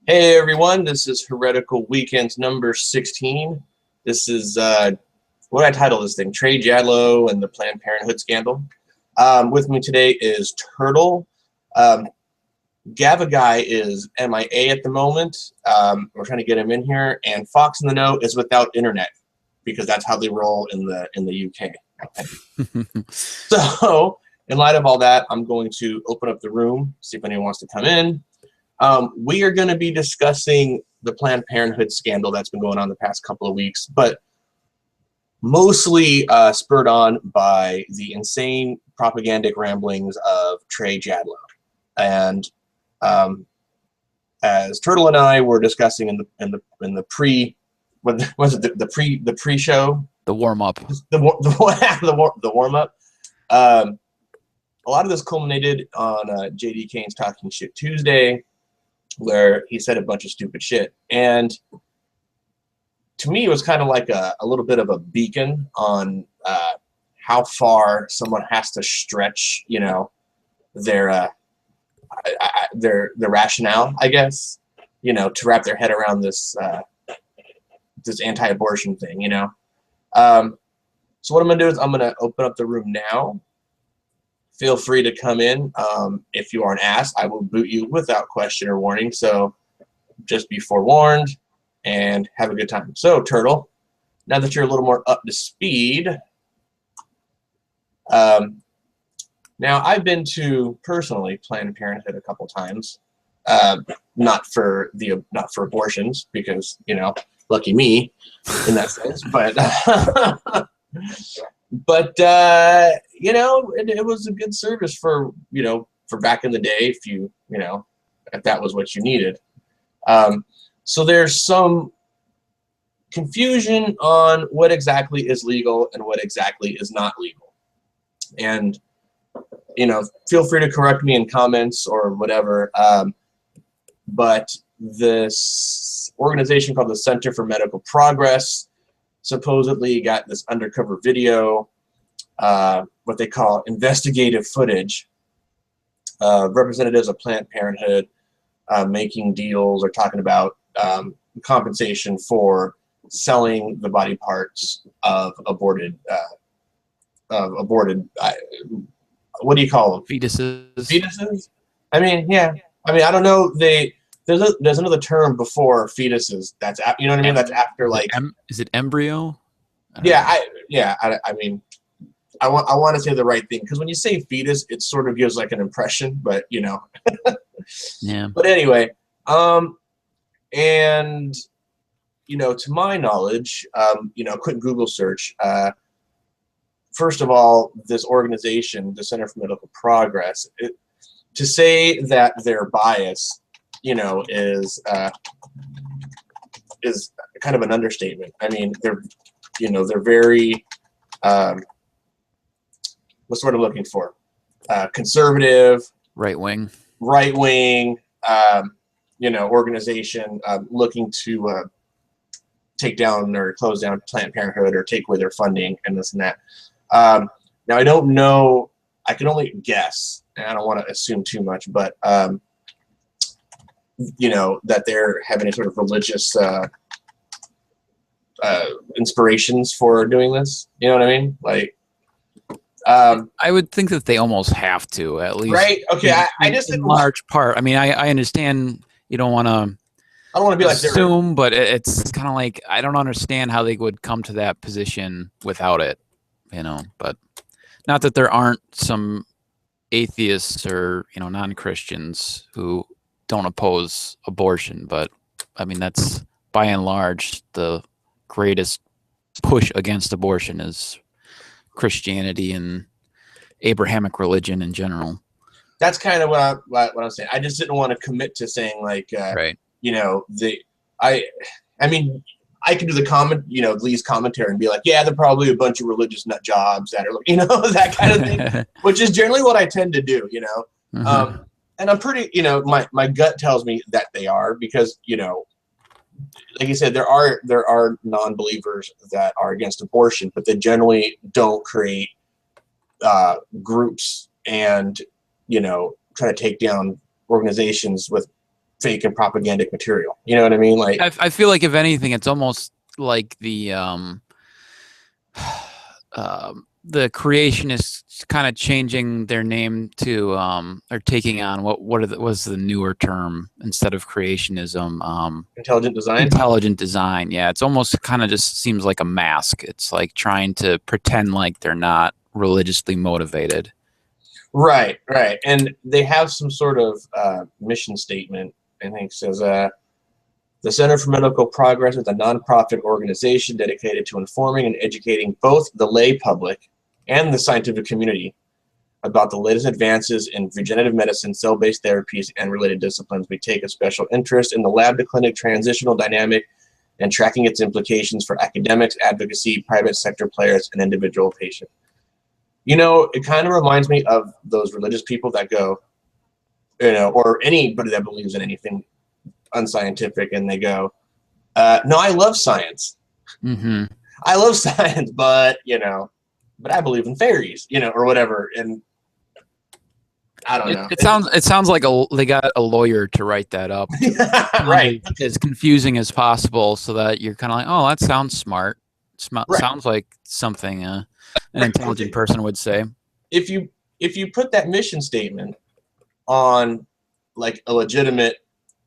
Hey everyone, this is Heretical Weekends number 16. This is what I title this thing, Trey Jadlow and the Planned Parenthood scandal. With me today is Turtle. Gavaguy is MIA at the moment. We're trying to get him in here, and Fox in the Know is without internet because that's how they roll in the UK. So, in light of all that, I'm going to open up the room, see if anyone wants to come in. We are going to be discussing the Planned Parenthood scandal that's been going on the past couple of weeks, but mostly spurred on by the insane propagandic ramblings of Trey Jadlow. And as Turtle and I were discussing in the pre, what was it, the pre-show, the warm-up, the warm-up. A lot of this culminated on JD Kane's Talking Shit Tuesday, where he said a bunch of stupid shit. And to me, it was kind of like a little bit of a beacon on how far someone has to stretch, you know, their rationale, I guess, you know, to wrap their head around this this anti-abortion thing, you know. So what I'm gonna do is I'm gonna open up the room now. Feel free to come in. If you aren't asked, I will boot you without question or warning. So just be forewarned and have a good time. So, Turtle, now that you're a little more up to speed, now I've been to personally Planned Parenthood a couple times. Not for abortions, because, you know, lucky me in that sense, but but you know, it was a good service for, you know, for back in the day, if you know, if that was what you needed. So there's some confusion on what exactly is legal and what exactly is not legal. And, you know, feel free to correct me in comments or whatever. But this organization called the Center for Medical Progress supposedly got this undercover video, what they call investigative footage, representatives of Planned Parenthood making deals or talking about compensation for selling the body parts of aborted, what do you call them? fetuses. Fetuses? I mean, yeah. I mean, I don't know. There's another term before fetuses. That's, you know what I mean? That's after, like, Is it embryo? I mean, I want to say the right thing, because when you say fetus, it sort of gives like an impression, but you know. Yeah. But anyway, and you know, to my knowledge, you know, quick Google search. First of all, this organization, the Center for Medical Progress, to say that their bias, you know, is kind of an understatement. I mean, they're very, what's the word I'm looking for? Conservative, Right wing, you know, organization looking to take down or close down Planned Parenthood or take away their funding and this and that. Now, I don't know. I can only guess, and I don't want to assume too much, but you know, that they're having any sort of religious inspirations for doing this. You know what I mean? Like, I would think that they almost have to, at least. Right? Okay. I just in large part. I mean, I understand you don't want to. I don't want to be like assume, but it's kind of like I don't understand how they would come to that position without it. You know, but not that there aren't some atheists or, you know, non-Christians who don't oppose abortion, but I mean, that's by and large the greatest push against abortion is Christianity and Abrahamic religion in general. That's kind of what I'm saying. I just didn't want to commit to saying, like, right. You know, I mean, I could do the comment, you know, Lee's commentary and be like, yeah, they're probably a bunch of religious nut jobs that are, you know, that kind of thing, which is generally what I tend to do, you know. Mm-hmm. And I'm pretty, you know, my gut tells me that they are, because, you know, like you said, there are non-believers that are against abortion, but they generally don't create groups and, you know, try to take down organizations with fake and propagandic material. You know what I mean? Like, I feel like if anything, it's almost like the creationists kind of changing their name to or taking on was the newer term instead of creationism. intelligent design. Intelligent design. Yeah, it's almost kind of just seems like a mask. It's like trying to pretend like they're not religiously motivated. Right. And they have some sort of mission statement. I think it says, the Center for Medical Progress is a nonprofit organization dedicated to informing and educating both the lay public and the scientific community about the latest advances in regenerative medicine, cell-based therapies, and related disciplines. We take a special interest in the lab-to-clinic transitional dynamic and tracking its implications for academics, advocacy, private sector players, and individual patients. You know, it kind of reminds me of those religious people that go, you know, or anybody that believes in anything unscientific, and they go, no, I love science. Mm-hmm. I love science, but, you know, but I believe in fairies, you know, or whatever. And I don't know. It sounds like they got a lawyer to write that up. Right. As confusing as possible so that you're kind of like, oh, that sounds smart. Right. Sounds like something an intelligent person would say. If you put that mission statement on like a legitimate,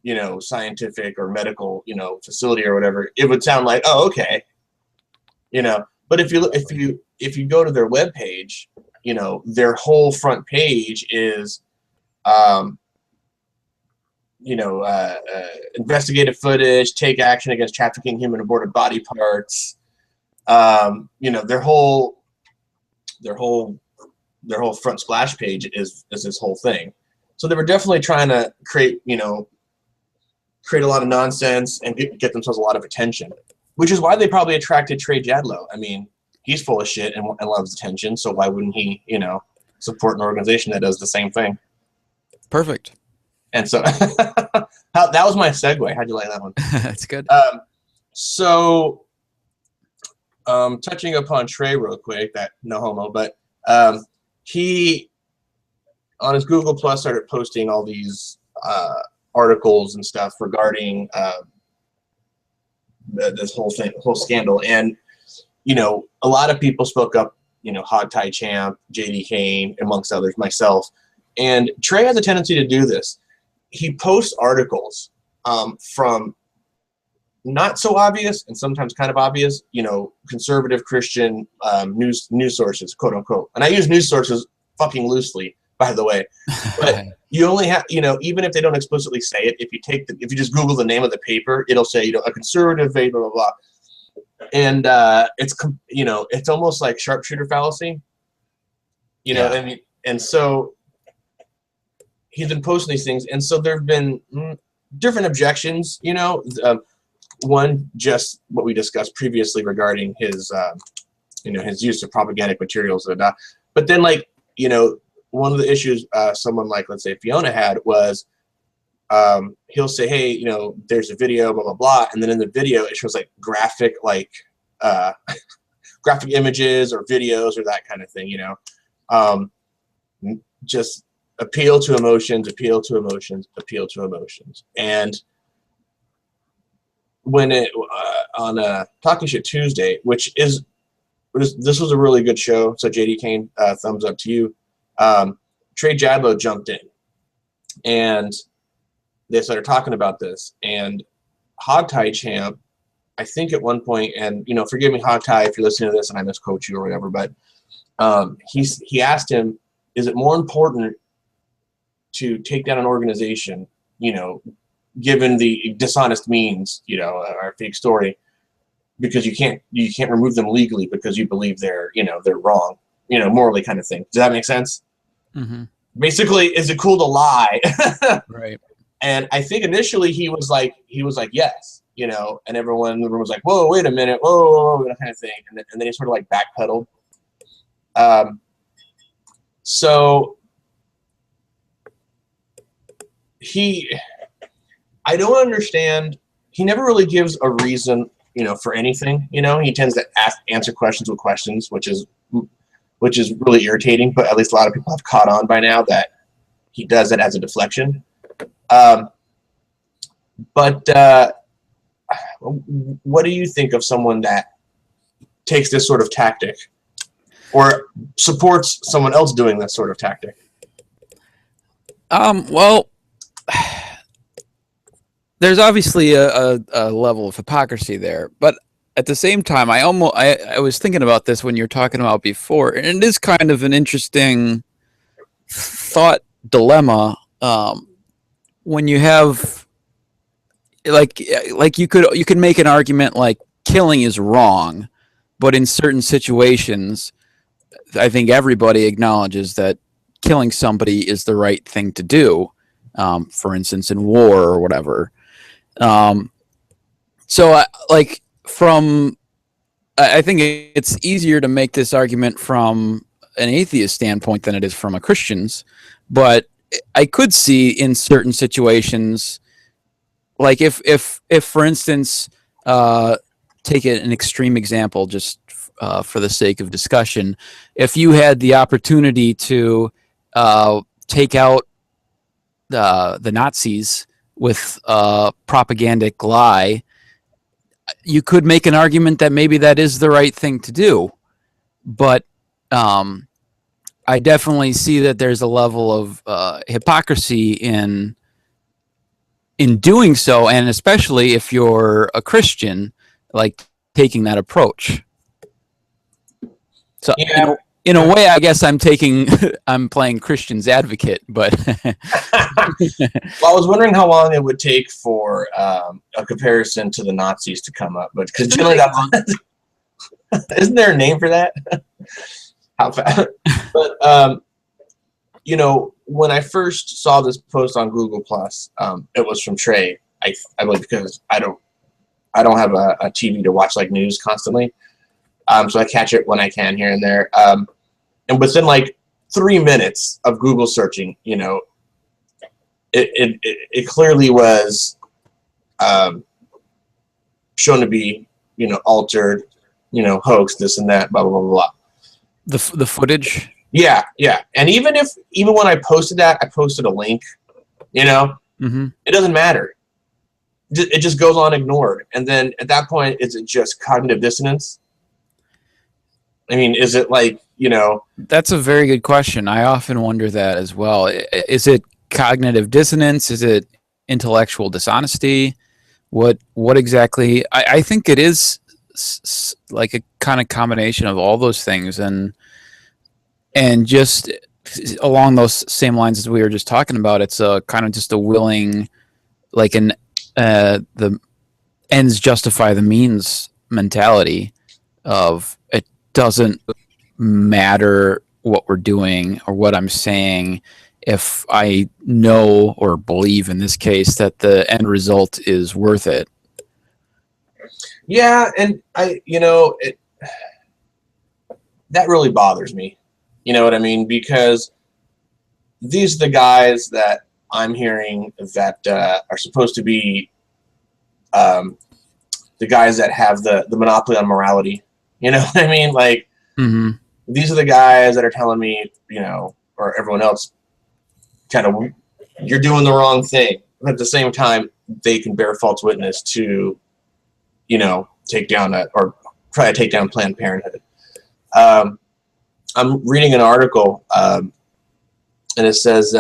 you know, scientific or medical, you know, facility or whatever, it would sound like, oh, okay, you know. But if you go to their webpage, you know, their whole front page is, you know, investigative footage, take action against trafficking human aborted body parts. You know, their whole front splash page is this whole thing. So they were definitely trying to create a lot of nonsense and get themselves a lot of attention, which is why they probably attracted Trey Jadlow. I mean, he's full of shit and loves attention, so why wouldn't he, you know, support an organization that does the same thing? Perfect. And so that was my segue. How'd you like that one? That's good. So touching upon Trey real quick, that no homo, but he on his Google Plus started posting all these articles and stuff regarding this whole scandal. And, you know, a lot of people spoke up, you know, Hog Tie Champ, JD Kain, amongst others, myself. And Trey has a tendency to do this. He posts articles from not so obvious and sometimes kind of obvious, you know, conservative Christian news sources, quote unquote. And I use news sources fucking loosely, by the way. But you only have, you know, even if they don't explicitly say it, if you just Google the name of the paper, it'll say, you know, a conservative, blah, blah, blah. And it's, you know, it's almost like sharpshooter fallacy, you know. I mean, and so he's been posting these things. And so there have been different objections, you know. One, just what we discussed previously regarding his, you know, his use of propagandic materials. But then, like, you know, one of the issues someone like, let's say, Fiona had was he'll say, hey, you know, there's a video, blah, blah, blah. And then in the video, it shows like graphic images or videos or that kind of thing, you know. Just appeal to emotions. And when it on Talking Shit Tuesday, this was a really good show. So JD Kain, thumbs up to you. Trey Jadlow jumped in, and they started talking about this. And Hog Tie Champ, I think at one point, and, you know, forgive me, Hog Tie, if you're listening to this and I misquote you or whatever, but he asked him, is it more important to take down an organization, you know, given the dishonest means, you know, our fake story, because you can't remove them legally because you believe they're wrong, you know, morally, kind of thing. Does that make sense? Mm-hmm. Basically, is it cool to lie? Right. And I think initially he was like yes, you know, and everyone in the room was like, whoa, wait a minute, whoa, that kind of thing, and then he sort of like backpedaled. So I don't understand. He never really gives a reason, you know, for anything. You know, he tends to answer questions with questions, which is really irritating. But at least a lot of people have caught on by now that he does it as a deflection. But what do you think of someone that takes this sort of tactic or supports someone else doing that sort of tactic? Well, there's obviously a level of hypocrisy there, but at the same time, I was thinking about this when you were talking about before, and it is kind of an interesting thought dilemma. When you have like you could make an argument like killing is wrong, but in certain situations, I think everybody acknowledges that killing somebody is the right thing to do. For instance, in war or whatever. So, I think it's easier to make this argument from an atheist standpoint than it is from a Christian's. But I could see in certain situations, like if for instance, take an extreme example, just for the sake of discussion, if you had the opportunity to take out the Nazis with a propagandic lie, you could make an argument that maybe that is the right thing to do. But I definitely see that there's a level of hypocrisy in doing so, and especially if you're a Christian, like taking that approach. So, Yeah. in a way, I guess I'm playing Christian's advocate, but Well, I was wondering how long it would take for a comparison to the Nazis to come up, but because generally isn't there a name for that? How fast? But when I first saw this post on Google Plus, it was from Trey. I believe, because I don't have a TV to watch like news constantly, so I catch it when I can here and there. And within like 3 minutes of Google searching, it clearly was shown to be, altered, hoax, this and that, blah blah blah blah. The footage. Yeah. And even when I posted that, I posted a link. Mm-hmm. It doesn't matter. It just goes on ignored. And then at that point, is it just cognitive dissonance? I mean, is it like, That's a very good question. I often wonder that as well. Is it cognitive dissonance? Is it intellectual dishonesty? What exactly? I think it is like a kind of combination of all those things, and just along those same lines as we were just talking about, it's a kind of just a willing, like the ends justify the means mentality of it doesn't matter what we're doing or what I'm saying if I know or believe in this case that the end result is worth it. Yeah, and that really bothers me. You know what I mean? Because these are the guys that I'm hearing that are supposed to be the guys that have the monopoly on morality. You know what I mean? Like, mm-hmm. These are the guys that are telling me, or everyone else, kind of, you're doing the wrong thing. But at the same time, they can bear false witness to, take down or try to take down Planned Parenthood. I'm reading an article, and it says,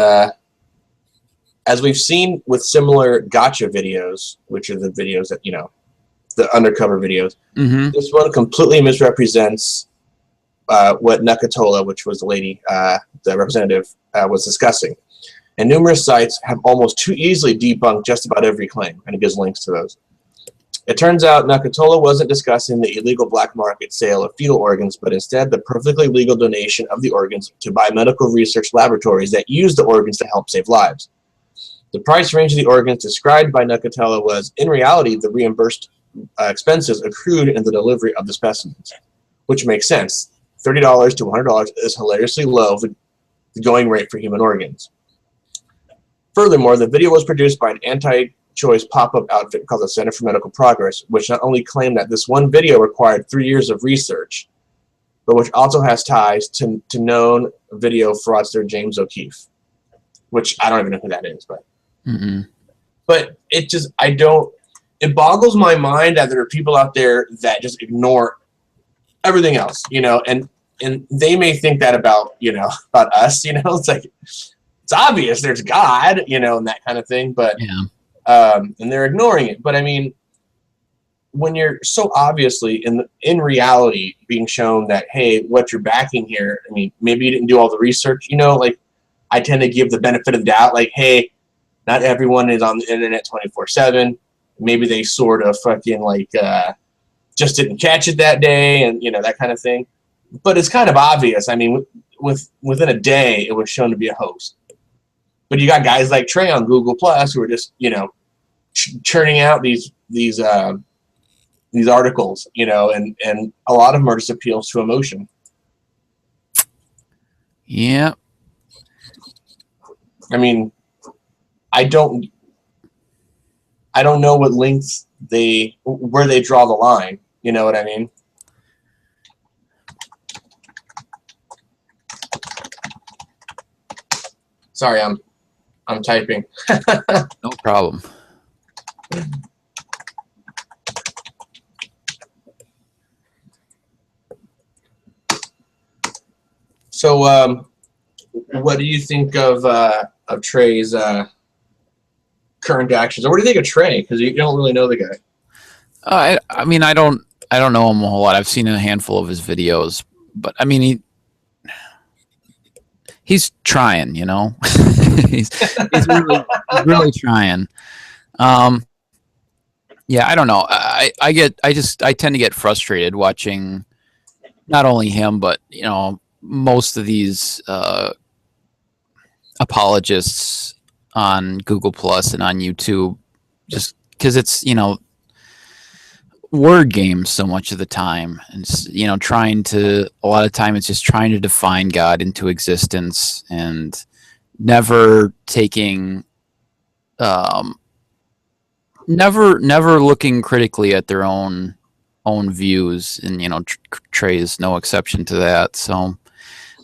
as we've seen with similar gotcha videos, which are the videos that, the undercover videos, Mm-hmm. this one completely misrepresents what Nakatola, which was the lady, the representative, was discussing. And numerous sites have almost too easily debunked just about every claim, and it gives links to those. It turns out Nakatola wasn't discussing the illegal black market sale of fetal organs, but instead the perfectly legal donation of the organs to biomedical research laboratories that use the organs to help save lives. The price range of the organs described by Nakatola was, in reality, the reimbursed expenses accrued in the delivery of the specimens, which makes sense. $30 to $100 is hilariously low, the going rate for human organs. Furthermore, the video was produced by an anti-choice pop-up outfit called the Center for Medical Progress, which not only claimed that this one video required 3 years of research, but which also has ties to known video fraudster James O'Keefe, which I don't even know who that is, but Mm-hmm. but it just, I don't, it boggles my mind that there are people out there that just ignore everything else, you know, and they may think that about, you know, about us, you know, it's like, it's obvious there's God, you know, and that kind of thing, but, and they're ignoring it. But I mean, when you're so obviously in reality being shown that, hey, what you're backing here, I mean, maybe you didn't do all the research, you know, like I tend to give the benefit of the doubt, like, hey, not everyone is on the internet 24/7. Maybe they sort of fucking like just didn't catch it that day, and you know, that kind of thing. But it's kind of obvious. I mean, within a day, it was shown to be a hoax. But you got guys like Trey on Google Plus who are just, you know, churning out these articles, you know, and a lot of them are just appeals to emotion. Yeah. I mean, I don't know what links where they draw the line. You know what I mean? Sorry, I'm typing. No problem. So, what do you think of Trey's current actions, or what do you think of Trey? Because you don't really know the guy. I mean, I don't know him a whole lot. I've seen a handful of his videos, but I mean, he's trying, you know. he's really trying. Yeah, I don't know. I tend to get frustrated watching not only him, but you know, most of these apologists on Google Plus and on YouTube, just because it's, you know, word games so much of the time, and you know, a lot of time it's just trying to define God into existence and never taking never looking critically at their own views, and you know, Trey is no exception to that. So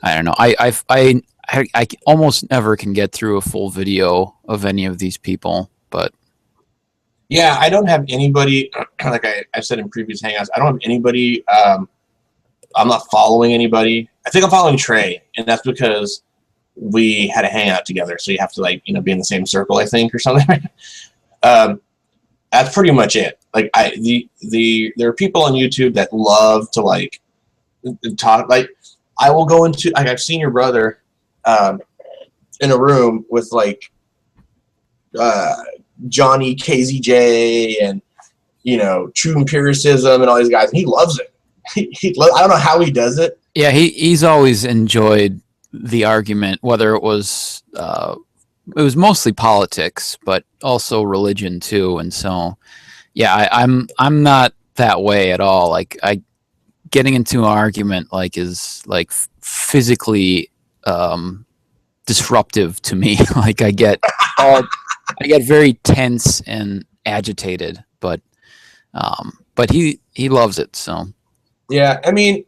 I don't know. I almost never can get through a full video of any of these people, but yeah, I don't have anybody, like I've said in previous hangouts, I don't have anybody, I'm not following anybody. I think I'm following Trey, and that's because we had a hangout together, so you have to, like, you know, be in the same circle, I think, or something. That's pretty much it. Like, there are people on YouTube that love to, like, talk, like, I will go into, like, I've seen your brother in a room with, like, Johnny KZJ and, you know, True Empiricism and all these guys, and he loves it. I don't know how he does it. Yeah, he's always enjoyed the argument, whether it was mostly politics, but also religion too. And so, yeah, I'm not that way at all. Like, getting into an argument like is like physically disruptive to me. Like, I get very tense and agitated, but he loves it. So yeah, I mean,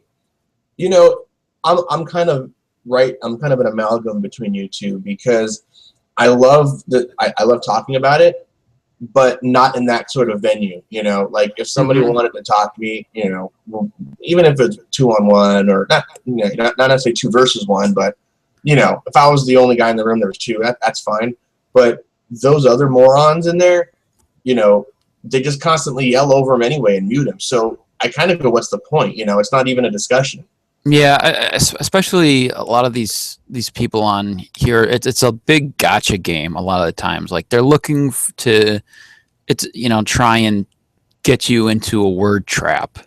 you know, I'm kind of right. I'm kind of an amalgam between you two, because I love talking about it, but not in that sort of venue. You know, like if somebody wanted to talk to me, you know, well, even if it's 2-on-1 or not, you know, not necessarily 2 versus 1, but you know, if I was the only guy in the room, there was 2. That's fine. But those other morons in there, you know, they just constantly yell over him anyway and mute him. So I kind of go, what's the point? You know, it's not even a discussion. Yeah, especially a lot of these people on here, it's a big gotcha game a lot of the times. Like, they're looking to, it's, you know, try and get you into a word trap,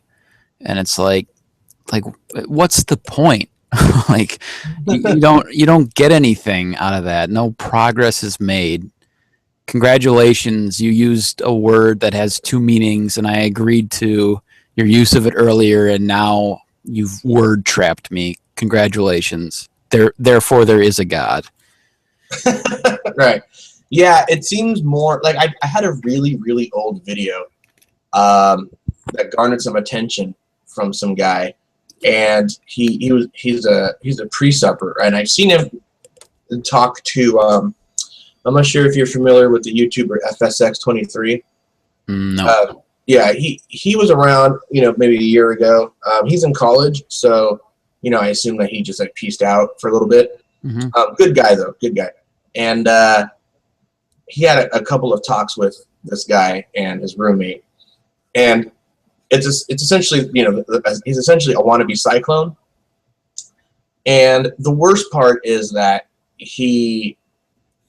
and it's like what's the point? Like, you don't get anything out of that. No progress is made. Congratulations, you used a word that has 2 meanings, and I agreed to your use of it earlier, and now you've word trapped me. Congratulations. Therefore, there is a God. Right. Yeah, it seems more like I had a really, really old video that garnered some attention from some guy, and he's a pre-supper, and I've seen him talk to I'm not sure if you're familiar with the YouTuber FSX23. No. Yeah, he was around, maybe a year ago. He's in college, so, I assume that he just like pieced out for a little bit. Good guy though, good guy. And he had a couple of talks with this guy and his roommate, and it's essentially, he's essentially a wannabe cyclone. And the worst part is that he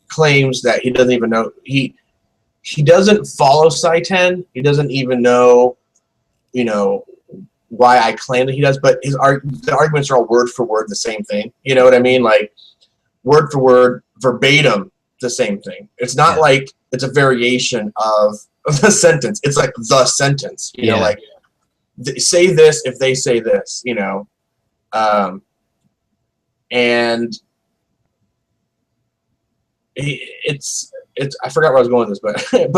claims that he doesn't even know he doesn't follow Sci-10. He doesn't even know, why I claim that he does. But the arguments are all word for word the same thing. You know what I mean? Like word for word, verbatim, the same thing. It's not like it's a variation of the sentence. It's like the sentence. You know, like say this if they say this. And it's I forgot where I was going with this,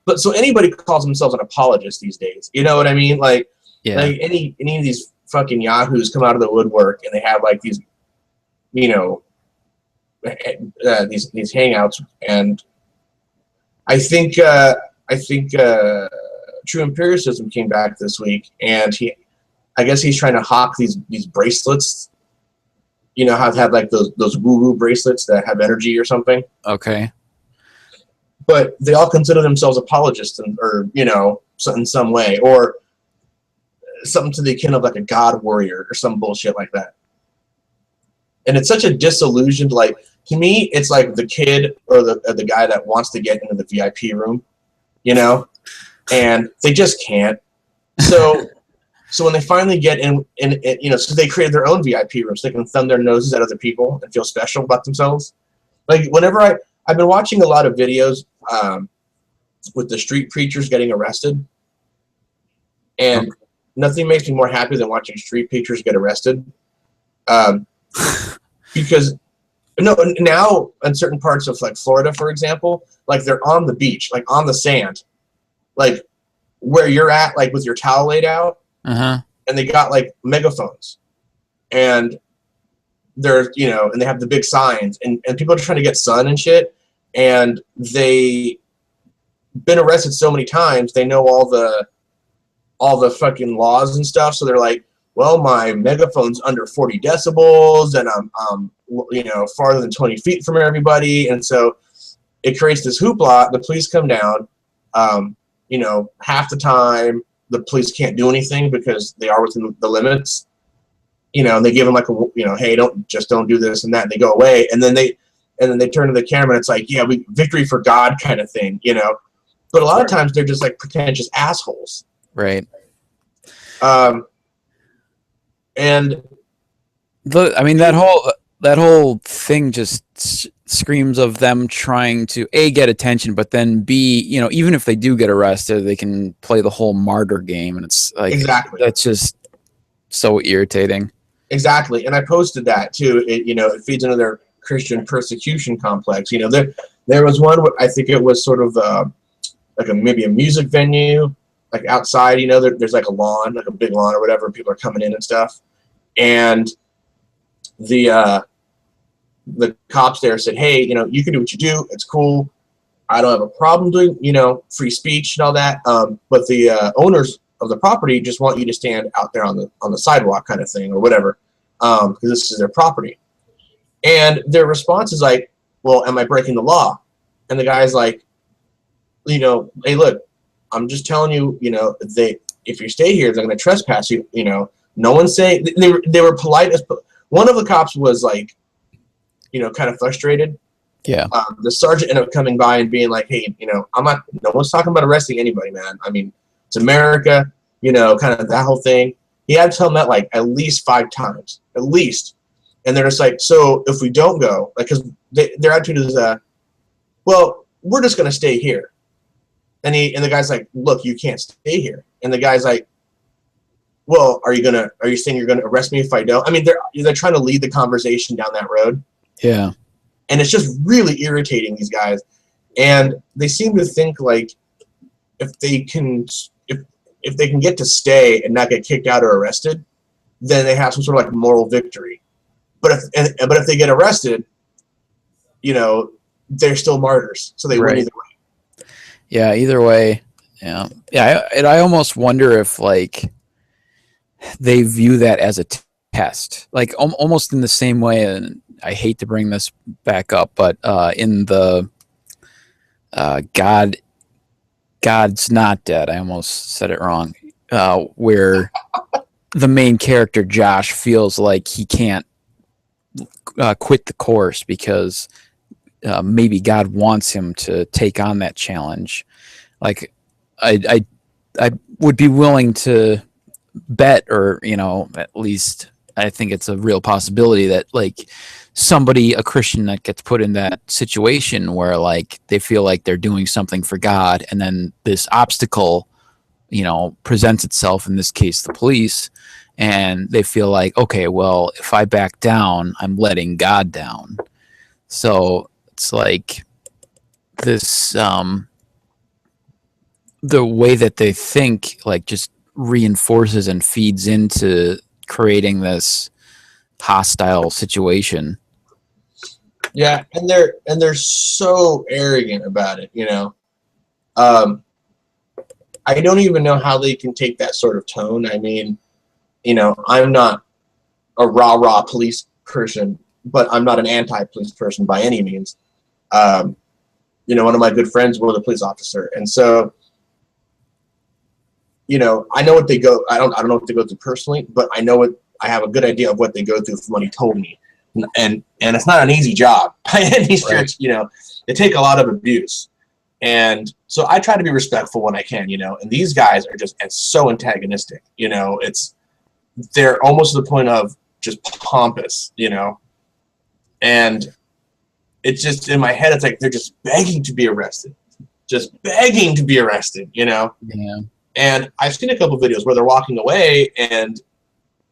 but so anybody calls themselves an apologist these days. You know what I mean? Like any of these fucking yahoos come out of the woodwork and they have like these, these hangouts. And I think True Empiricism came back this week, and I guess he's trying to hawk these bracelets. How to have like those woo-woo bracelets that have energy or something. Okay. But they all consider themselves apologists, or in some way, or something to the akin of like a god warrior or some bullshit like that. And it's such a disillusioned, like, to me, it's like the kid or the guy that wants to get into the VIP room, and they just can't. So when they finally get in, so they created their own VIP room so they can thumb their noses at other people and feel special about themselves. Like whenever I've been watching a lot of videos with the street preachers getting arrested, and nothing makes me more happy than watching street preachers get arrested. Because now in certain parts of like Florida, for example, like they're on the beach, like on the sand, like where you're at, like with your towel laid out. And they got like megaphones, and they're and they have the big signs, and people are trying to get sun and shit, and they been arrested so many times they know all the fucking laws and stuff, so they're like, well, my megaphone's under 40 decibels and I'm farther than 20 feet from everybody, and so it creates this hoopla. The police come down, half the time the police can't do anything because they are within the limits, and they give them like hey, don't do this and that, and they go away, and then they turn to the camera and it's like, yeah, victory for God kind of thing, but a lot of times they're just like pretentious assholes. Right. And that whole thing just screams of them trying to A, get attention, but then B, even if they do get arrested, they can play the whole martyr game, and it's like, exactly, that's just so irritating. Exactly. And I posted that too. It feeds into their Christian persecution complex. There was one, I think it was sort of like maybe a music venue, like outside, there's like a lawn, like a big lawn or whatever, and people are coming in and stuff, and the cops there said, hey, you can do what you do. It's cool. I don't have a problem doing, free speech and all that. But the owners of the property just want you to stand out there on the sidewalk kind of thing or whatever, because this is their property. And their response is like, well, am I breaking the law? And the guy's like, hey, look, I'm just telling you, if you stay here, they're going to trespass you. No one's saying, they were polite as. One of the cops was like, kind of frustrated. Yeah. The sergeant ended up coming by and being like, hey, no one's talking about arresting anybody, man. I mean, it's America, kind of that whole thing. He had to tell them that like at least 5 times, at least. And they're just like, so if we don't go, like, because their attitude is, well, we're just going to stay here. And the guy's like, look, you can't stay here. And the guy's like, well, are you saying you're gonna arrest me if I don't? I mean, they're trying to lead the conversation down that road. Yeah. And it's just really irritating, these guys. And they seem to think like if they can get to stay and not get kicked out or arrested, then they have some sort of like moral victory. But if they get arrested, they're still martyrs, so they win Right. either way. Yeah, either way. Yeah. Yeah, and I almost wonder if like they view that as a test. Like almost in the same way, and I hate to bring this back up, but in the God's Not Dead, I almost said it wrong, where the main character Josh feels like he can't quit the course because maybe God wants him to take on that challenge. Like I would be willing to bet, or at least I think it's a real possibility that like somebody, a Christian that gets put in that situation where like they feel like they're doing something for God, and then this obstacle presents itself, in this case the police, and they feel like, okay, well, if I back down, I'm letting God down. So it's like this the way that they think like just reinforces and feeds into creating this hostile situation. Yeah, and they're so arrogant about it, I don't even know how they can take that sort of tone. I mean, I'm not a rah-rah police person, but I'm not an anti-police person by any means. One of my good friends was a police officer, and so, I know what they go. I don't know what they go through personally, but I have a good idea of what they go through from what he told me, and it's not an easy job by any stretch. Right. They take a lot of abuse. And so I try to be respectful when I can, and these guys are just so antagonistic, they're almost to the point of just pompous, and it's just in my head, it's like they're just begging to be arrested, Yeah. And I've seen a couple videos where they're walking away and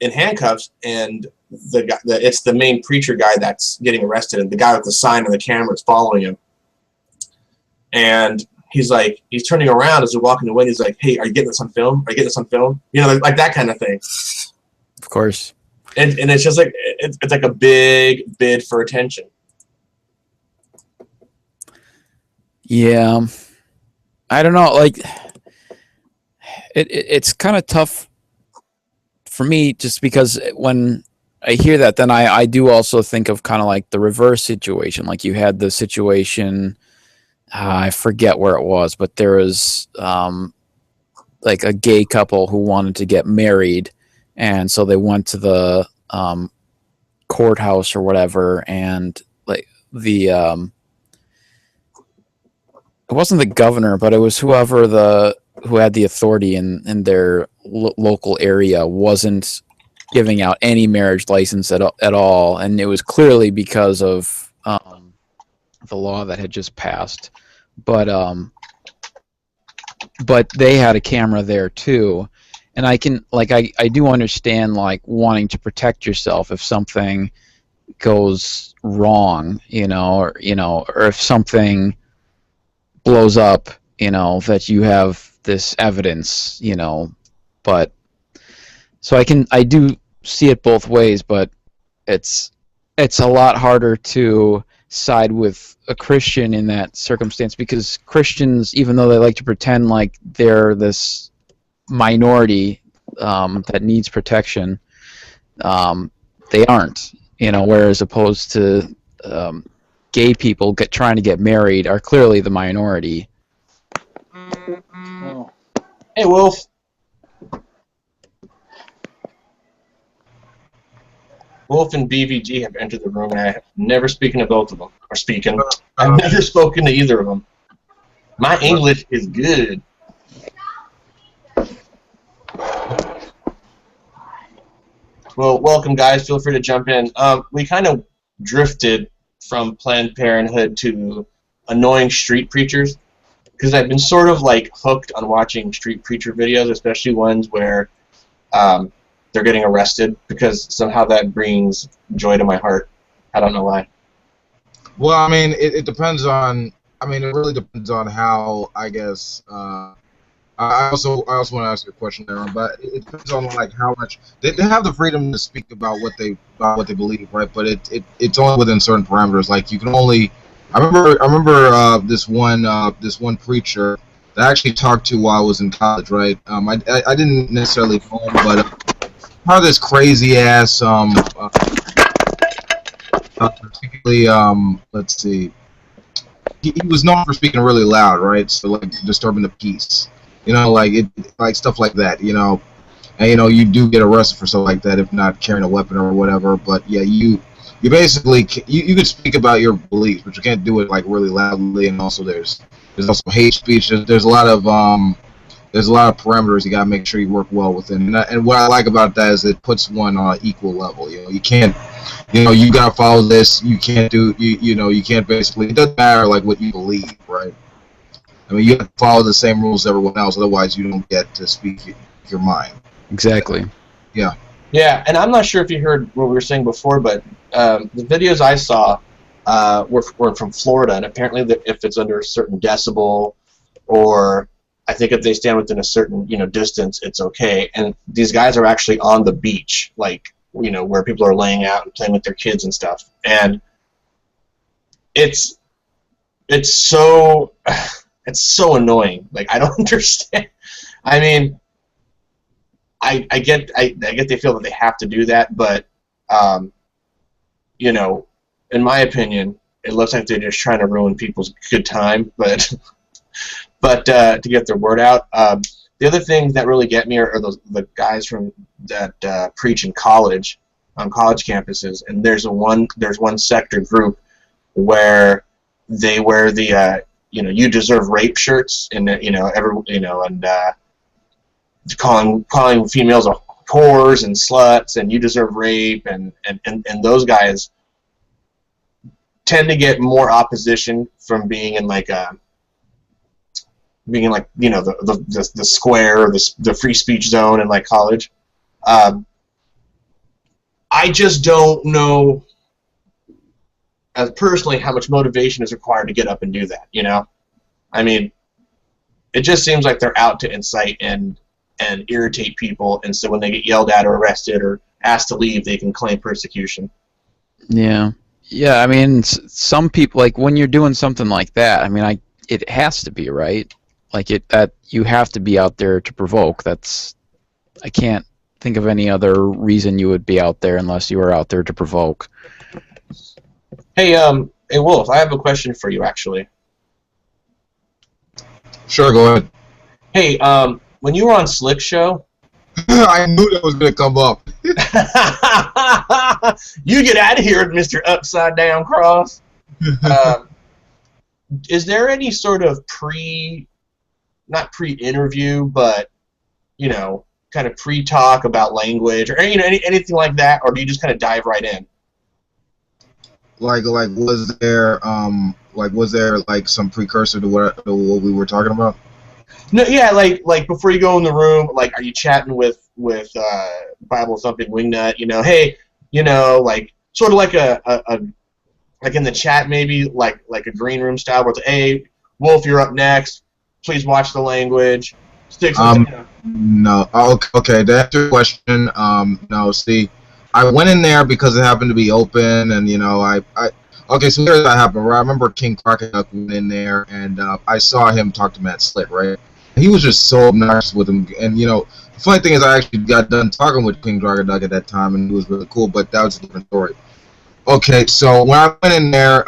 in handcuffs, and it's the main preacher guy that's getting arrested, and the guy with the sign and the camera is following him. And he's turning around as they're walking away. And he's like, "Hey, are you getting this on film? Are you getting this on film?" Like that kind of thing. Of course. And it's just like it's like a big bid for attention. Yeah, I don't know. Like, it's kind of tough for me, just because when I hear that, then I do also think of kind of like the reverse situation. Like you had the situation. I forget where it was, but there was like a gay couple who wanted to get married, and so they went to the courthouse or whatever, and like the it wasn't the governor, but it was who had the authority in their local area wasn't giving out any marriage license at all, and it was clearly because of the law that had just passed. But they had a camera there too, and I do understand like wanting to protect yourself if something goes wrong, or if something blows up, that you have this evidence, but so I do see it both ways, but it's a lot harder to side with a Christian in that circumstance, because Christians, even though they like to pretend like they're this minority that needs protection, they aren't, whereas opposed to gay people trying to get married are clearly the minority. Hey, Wolf. Wolf and BVG have entered the room, and I have never spoken to both of them. I've never spoken to either of them. My English is good. Well, welcome, guys. Feel free to jump in. We kind of drifted from Planned Parenthood to annoying street preachers, because I've been sort of like hooked on watching street preacher videos, especially ones where they're getting arrested, because somehow that brings joy to my heart. I don't know why. Well, I mean, it depends on. I mean, it really depends on how. I guess. I also want to ask you a question there, but it depends on like how much they have the freedom to speak about what they believe, right? But it's only within certain parameters. Like you can only I remember this one preacher that I actually talked to while I was in college, right? I didn't necessarily know him, but part of this crazy ass particularly let's see, he was known for speaking really loud, right? So like disturbing the peace, like stuff like that, and you do get arrested for stuff like that if not carrying a weapon or whatever. But yeah, you basically you could speak about your beliefs, but you can't do it like really loudly. And also there's also hate speech. There's a lot of parameters you gotta make sure you work well within. And what I like about that is it puts one on an equal level. You can't, you gotta follow this. You can't do you can't basically. It doesn't matter like what you believe, right? I mean, you have to follow the same rules as everyone else. Otherwise, you don't get to speak your mind. Exactly. Yeah. Yeah, and I'm not sure if you heard what we were saying before, but the videos I saw were from Florida, and apparently if it's under a certain decibel, or I think if they stand within a certain distance, it's okay. And these guys are actually on the beach, like where people are laying out and playing with their kids and stuff, and it's so annoying. Like, I don't understand. I mean, I get they feel that they have to do that, but in my opinion, it looks like they're just trying to ruin people's good time, but to get their word out. The other things that really get me are the guys from that preach in college, on college campuses, and there's one sector group where they wear the you deserve rape shirts, and calling females whores and sluts, and you deserve rape, and those guys tend to get more opposition from being in like the square, or the free speech zone in like college. I just don't know, as personally, how much motivation is required to get up and do that. I mean, it just seems like they're out to incite and irritate people, and so when they get yelled at or arrested or asked to leave, they can claim persecution. Yeah. I mean, some people, like when you're doing something like that, I mean, it has to be, right. Like that you have to be out there to provoke. I can't think of any other reason you would be out there unless you were out there to provoke. Hey Wolf, I have a question for you, actually. Sure, go ahead. Hey, when you were on Slick's show, I knew that was gonna come up. You get out of here, Mr. Upside Down Cross. Is there any sort of not pre-interview, but kind of pre-talk about language, or anything like that, or do you just kind of dive right in? Like was there some precursor to what we were talking about? No, yeah, like before you go in the room, like, are you chatting with Bible thumping wingnut? Hey, like sort of like a like in the chat, maybe like a green room style, where it's, hey, Wolf, you're up next. Please watch the language. Sticks. No. Okay. To answer your question, no. See, I went in there because it happened to be open, and okay. So here's what happened. Right? I remember King Crocodile went in there, and I saw him talk to Matt Slick. Right? He was just so obnoxious with him, and the funny thing is, I actually got done talking with King Crocodile at that time, and he was really cool. But that was a different story. Okay, so when I went in there,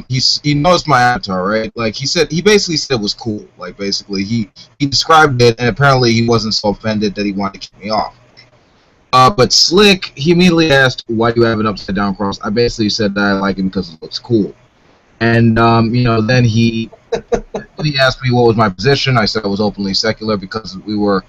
he noticed my avatar, right? Like he basically said it was cool. Like basically, he described it, and apparently he wasn't so offended that he wanted to kick me off. But Slick, he immediately asked, "Why do you have an upside down cross?" I basically said that I like it because it looks cool. And then he asked me what was my position. I said I was openly secular because the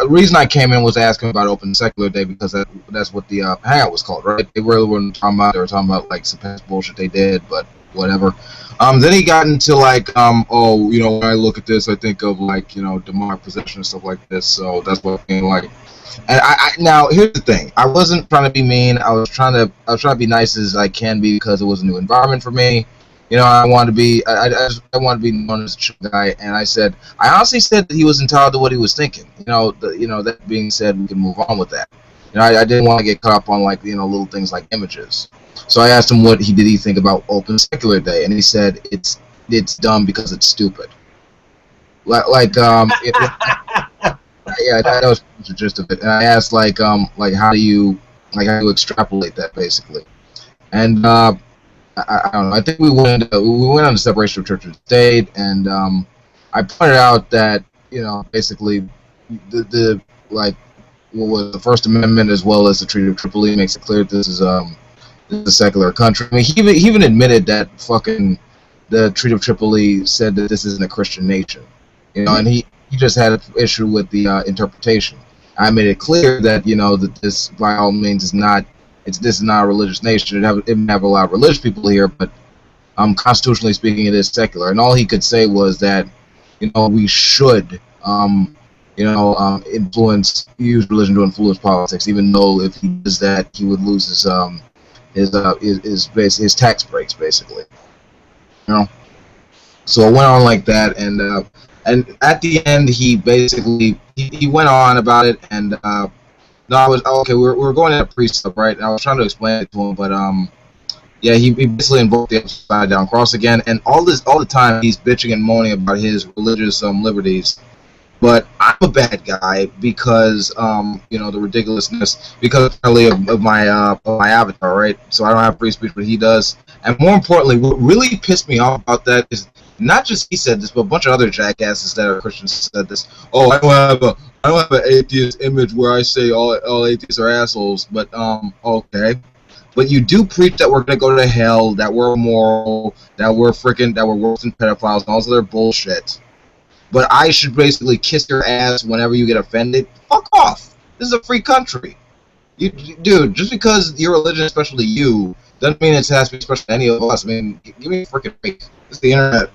reason I came in was to ask him about Open Secular Day, because that's what the hangout was called, right? They really weren't talking about. They were talking about like some past bullshit they did, but whatever. Then he got into like, when I look at this, I think of like demonic possession and stuff like this. So that's what I mean, like. And now here's the thing. I wasn't trying to be mean. I was trying to be nice as I can be, because it was a new environment for me. I wanted to be. I wanted to be known as a chill guy. And I honestly said that he was entitled to what he was thinking. That being said, we can move on with that. I didn't want to get caught up on like little things like images. So I asked him what did he think about Open Secular Day, and he said it's dumb because it's stupid. Yeah, that was the gist of it. And I asked like how do you extrapolate that basically, and I don't know. I think we went on the separation of church and state, and I pointed out that basically the like what was the First Amendment as well as the Treaty of Tripoli makes it clear that this is a secular country. I mean, he even admitted that fucking the Treaty of Tripoli said that this isn't a Christian nation, and he just had an issue with the interpretation. I made it clear that that this by all means is not. This is not a religious nation. It may have a lot of religious people here, but constitutionally speaking, it is secular. And all he could say was that, we should, use religion to influence politics, even though if he does that, he would lose his tax breaks, basically. So it went on like that, and at the end, he basically he went on about it, and. No, I was okay. We were going at a precept, right? And I was trying to explain it to him, but yeah, he basically invoked the upside down cross again, and all the time he's bitching and moaning about his religious liberties. But I'm a bad guy because the ridiculousness because apparently of my avatar, right? So I don't have free speech, but he does. And more importantly, what really pissed me off about that is not just he said this, but a bunch of other jackasses that are Christians said this. Oh, I don't have an atheist image where I say all atheists are assholes, but okay. But you do preach that we're gonna go to hell, that we're immoral, that we're worse than pedophiles, and all this other bullshit. But I should basically kiss your ass whenever you get offended. Fuck off! This is a free country. Dude, just because your religion is special to you doesn't mean it has to be special to any of us. I mean, give me a freaking break. It's the internet.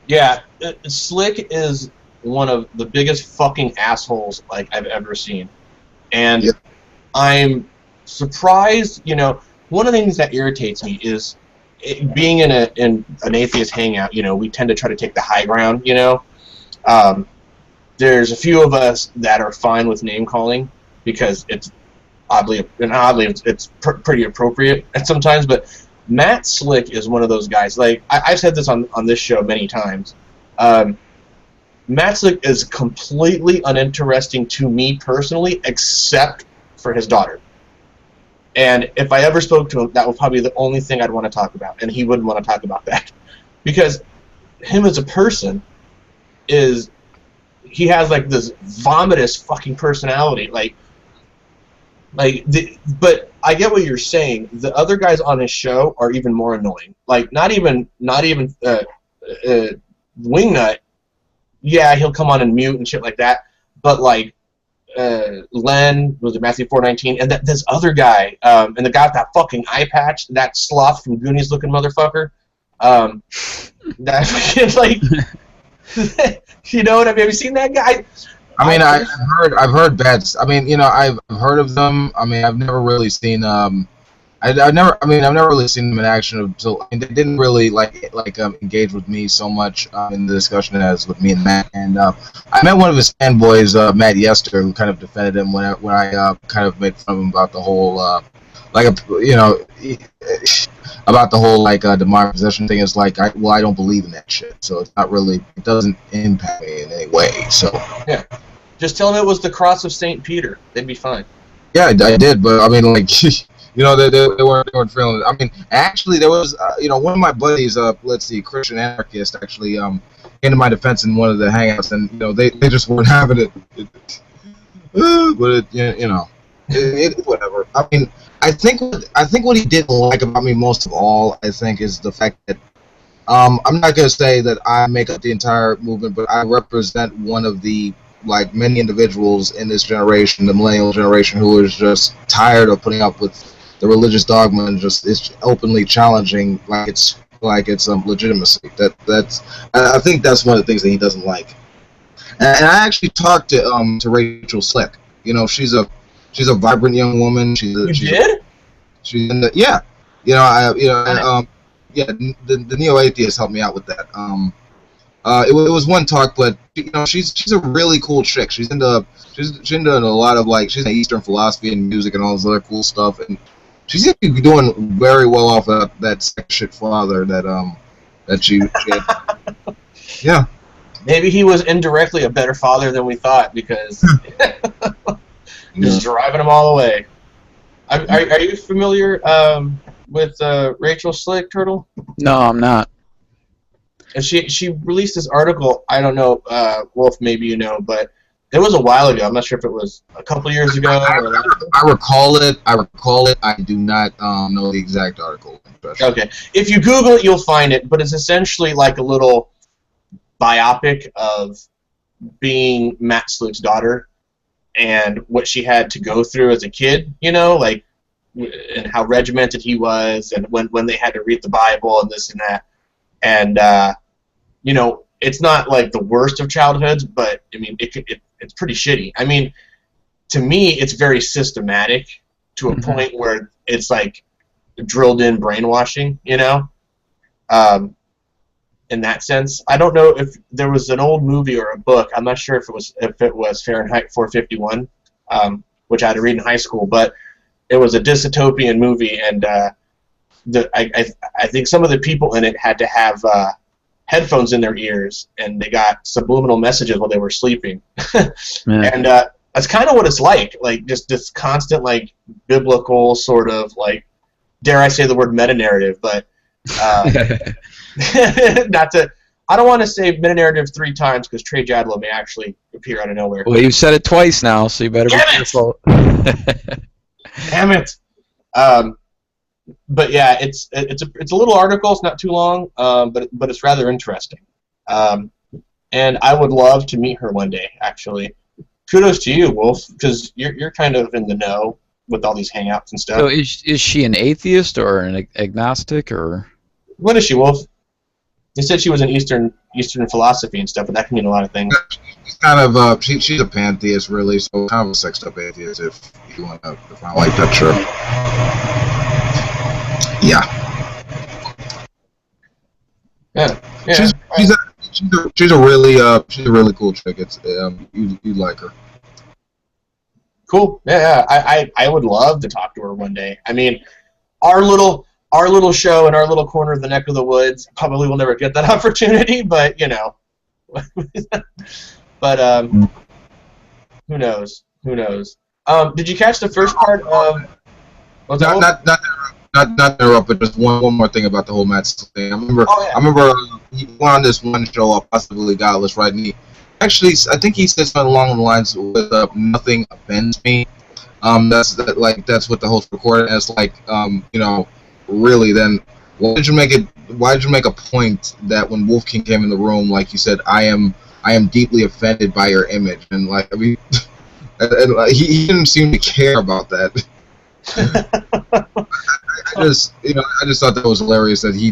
Yeah, Slick is one of the biggest fucking assholes like I've ever seen, and yep. I'm surprised. One of the things that irritates me is being in an atheist hangout. We tend to try to take the high ground. There's a few of us that are fine with name calling because it's oddly it's pretty appropriate at sometimes, but Matt Slick is one of those guys. Like I've said this on this show many times. Matt Slick is completely uninteresting to me personally, except for his daughter. And if I ever spoke to him, that would probably be the only thing I'd want to talk about, and he wouldn't want to talk about that, because him as a person he has like this vomitous fucking personality, but I get what you're saying. The other guys on his show are even more annoying. Like not even Wingnut. Yeah, he'll come on and mute and shit like that. But like Len, was it Matthew 4:19, and this other guy, and the guy with that fucking eye patch, that sloth from Goonies looking motherfucker. That like, you know what I mean? Have you seen that guy? I mean, I've heard bad. I mean, I've heard of them. I mean, I've never really seen I've never really seen them in action. So they didn't really engage with me so much in the discussion as with me and Matt. And I met one of his fanboys, Matt Yester, who kind of defended him when I kind of made fun of him about the whole about the whole demonic possession thing. Is like I don't believe in that shit. So it's not really, it doesn't impact me in any way. So yeah, just tell them it was the cross of St. Peter. They'd be fine. Yeah, I did, but I mean they weren't feeling it. I mean, actually, there was, one of my buddies, Christian anarchist, actually, came to my defense in one of the hangouts, and they just weren't having it. But it whatever. I mean, I think what he didn't like about me most of all, I think, is the fact that I'm not gonna say that I make up the entire movement, but I represent one of the many individuals in this generation, the millennial generation, who is just tired of putting up with the religious dogma and just is openly challenging its legitimacy. I think that's one of the things that he doesn't like. And I actually talked to Rachel Slick. She's a vibrant young woman. She's in the yeah. The neo-atheist helped me out with that. It was one talk, but she's a really cool chick. She's into a lot of she's into Eastern philosophy and music and all this other cool stuff, and She seems to be doing very well off of that sex shit father that she had. Yeah. Maybe he was indirectly a better father than we thought because just driving them all away. Are you familiar with Rachel Slick Turtle? No, I'm not. And she released this article. I don't know, Wolf, maybe you know, but it was a while ago. I'm not sure if it was a couple years ago. I recall it. I do not know the exact article. Okay. If you Google it, you'll find it. But it's essentially like a little biopic of being Matt Slick's daughter and what she had to go through as a kid, you know, like, and how regimented he was, and when they had to read the Bible and this and that. And, you know, it's not like the worst of childhoods, but, I mean, it's pretty shitty. I mean, to me, it's very systematic to a point where it's like drilled in brainwashing, you know, in that sense. I don't know if there was an old movie or a book. I'm not sure if it was Fahrenheit 451, which I had to read in high school, but it was a dystopian movie, and I think some of the people in it had to have headphones in their ears, and they got subliminal messages while they were sleeping. And that's kind of what it's like just this constant, like, biblical sort of, like, dare I say the word meta-narrative, but I don't want to say meta-narrative 3 times because Trey Jadlow may actually appear out of nowhere. Well, you've said it twice now, so you better be careful. Damn it! But yeah, it's a little article. It's not too long, but it's rather interesting. And I would love to meet her one day. Actually, kudos to you, Wolf, because you're kind of in the know with all these hangouts and stuff. So is she an atheist or an agnostic or? What is she, Wolf? They said she was in Eastern philosophy and stuff, but that can mean a lot of things. She's kind of she's a pantheist, really, so kind of a sexed up atheist, if you want to define like that, sure. Yeah. She's a really cool chick. It's you'd like her. Cool. Yeah. I would love to talk to her one day. I mean, our little show in our little corner of the neck of the woods probably will never get that opportunity, but you know. But who knows? Did you catch the first part of? Not interrupt, but just one more thing about the whole Matt thing. I remember he went on this one show, Possibly Godless, right? And I think he said something along the lines with "nothing offends me." That's what the host recorded as, like, you know, really. Then why did you make a point that when Wolf King came in the room, like you said, I am deeply offended by your image, and like, I mean, he didn't seem to care about that. I just thought that was hilarious that he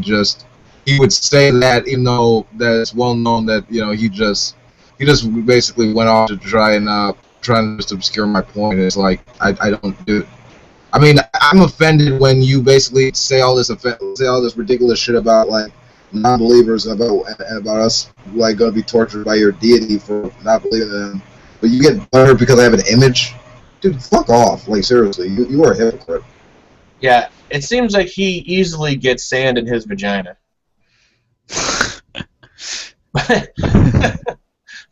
would say that, even though that it's well known that, you know, he just basically went off to try and just obscure my point. It's like I don't do it. I mean, I'm offended when you basically say all this ridiculous shit about, like, non-believers, about us, like, gonna be tortured by your deity for not believing in them, but you get buttered because I have an image. Dude, fuck off. Like, seriously, you are a hypocrite. Yeah, it seems like he easily gets sand in his vagina.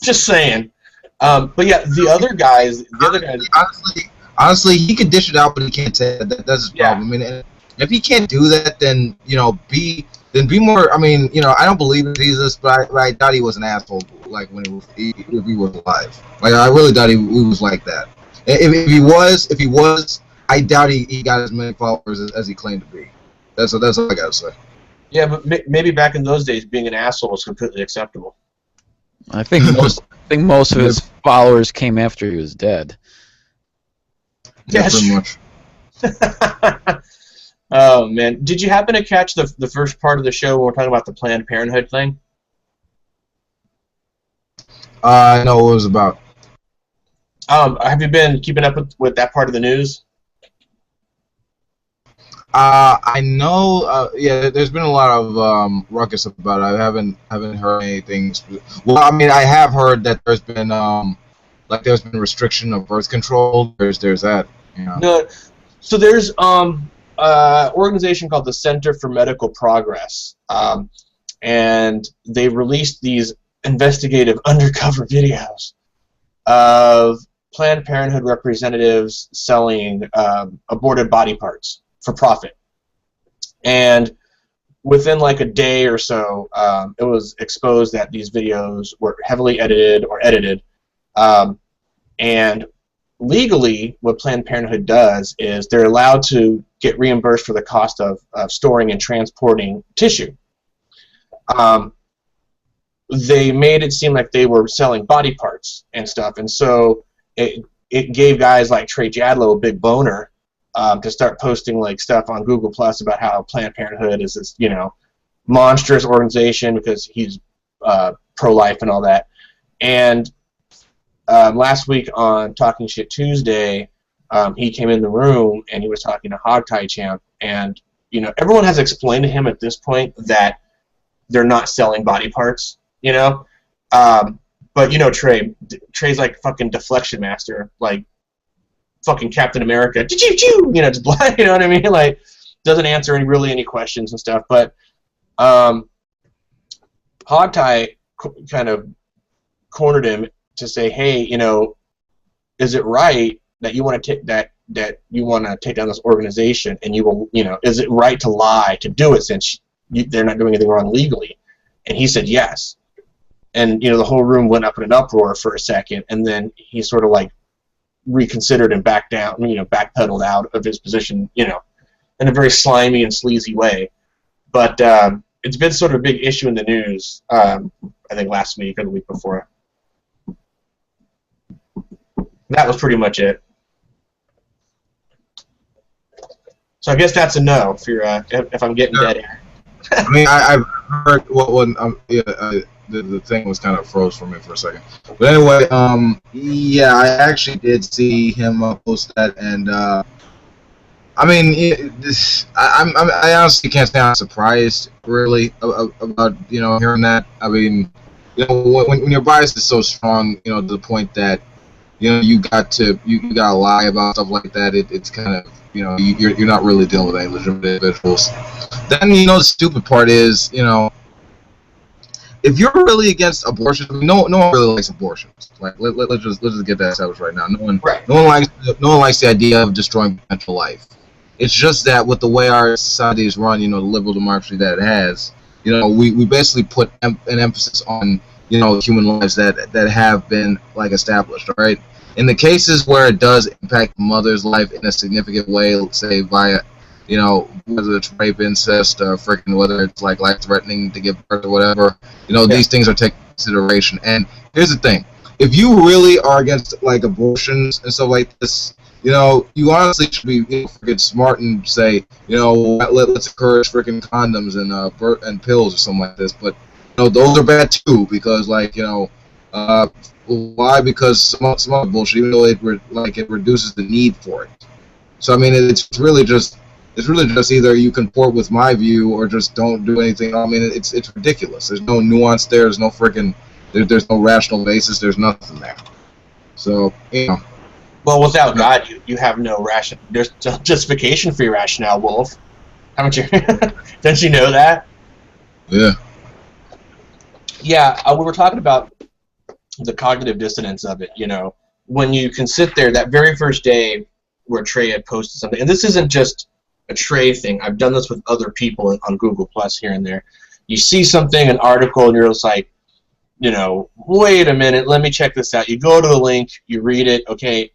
Just saying. But yeah, the other guys. Honestly, he could dish it out, but he can't say that. That's his problem. I mean, if he can't do that, then, you know, be more. I mean, you know, I don't believe in Jesus, but I doubt he was an asshole, like, when he was alive. Like, I really doubt he was like that. If he was, I doubt he got as many followers as he claimed to be. That's all I gotta say. Yeah, but maybe back in those days, being an asshole was completely acceptable. I think most of his followers came after he was dead. Yeah, pretty much. Oh man, did you happen to catch the first part of the show when we're talking about the Planned Parenthood thing? I know what it was about. Have you been keeping up with that part of the news? I know. Yeah, there's been a lot of ruckus about it. I haven't heard anything. Well, I mean, I have heard that there's been restriction of birth control. There's that. You know. No, so there's organization called the Center for Medical Progress, and they released these investigative undercover videos of Planned Parenthood representatives selling aborted body parts for profit. And within like a day or so, it was exposed that these videos were heavily edited or edited. And legally, what Planned Parenthood does is they're allowed to get reimbursed for the cost of storing and transporting tissue. They made it seem like they were selling body parts and stuff, and so it gave guys like Trey Jadlow a big boner to start posting like stuff on Google Plus about how Planned Parenthood is this, you know, monstrous organization because he's pro-life and all that. And last week on Talking Shit Tuesday, he came in the room and he was talking to Hogtie Champ, and you know, everyone has explained to him at this point that they're not selling body parts, you know. But you know, Trey's like fucking deflection master, like fucking Captain America, you know, just blind, you know what I mean? Like, doesn't answer any questions and stuff. But Hogtie kind of cornered him to say, hey, you know, is it right that you want to take that you want to take down this organization, and you will, you know, is it right to lie to do it since they're not doing anything wrong legally? And he said yes. And you know, the whole room went up in an uproar for a second, and then he sort of like reconsidered and backed down, you know, backpedaled out of his position, you know, in a very slimy and sleazy way. But it's been sort of a big issue in the news, I think last week or the week before. That was pretty much it. So I guess that's a no if you're if I'm getting dead air. I mean, I've heard the thing was kind of froze for me for a second. But anyway, yeah, I actually did see him post that, and I mean, I honestly can't say I'm surprised really about, you know, hearing that. I mean, you know, when your bias is so strong, you know, to the point that, you know, you gotta lie about stuff like that. It's kind of, you know, you're not really dealing with any legitimate individuals. Then, you know, the stupid part is, you know, if you're really against abortion, I mean, no one really likes abortions. Like, let's just get that established right now. No one likes the idea of destroying potential life. It's just that with the way our society is run, you know, the liberal democracy that it has, you know, we basically put an emphasis on, you know, human lives that have been like established. All right. In the cases where it does impact the mother's life in a significant way, let's say via, you know, whether it's rape, incest, freaking whether it's like life-threatening to give birth or whatever, you know, these things are taken into consideration. And here's the thing: if you really are against like abortions and stuff like this, you know, you honestly should be, you know, freaking smart and say, you know, let's encourage freaking condoms and pills or something like this. But you know, those are bad too, because like, you know, why? Because some other bullshit, even though it reduces the need for it. So I mean, it's really just either you comport with my view or just don't do anything. I mean, it's ridiculous. There's no nuance there. There's no freaking there's no rational basis. There's nothing there. So, you know. Well, without God, you have no there's justification for your rationale, Wolf. Haven't you? Don't you know that? Yeah. Yeah, we were talking about the cognitive dissonance of it. You know, when you can sit there that very first day where Trey had posted something, and this isn't just a Trey thing. I've done this with other people on Google Plus here and there. You see something, an article, and you're just like, you know, wait a minute, let me check this out. You go to the link, you read it, okay,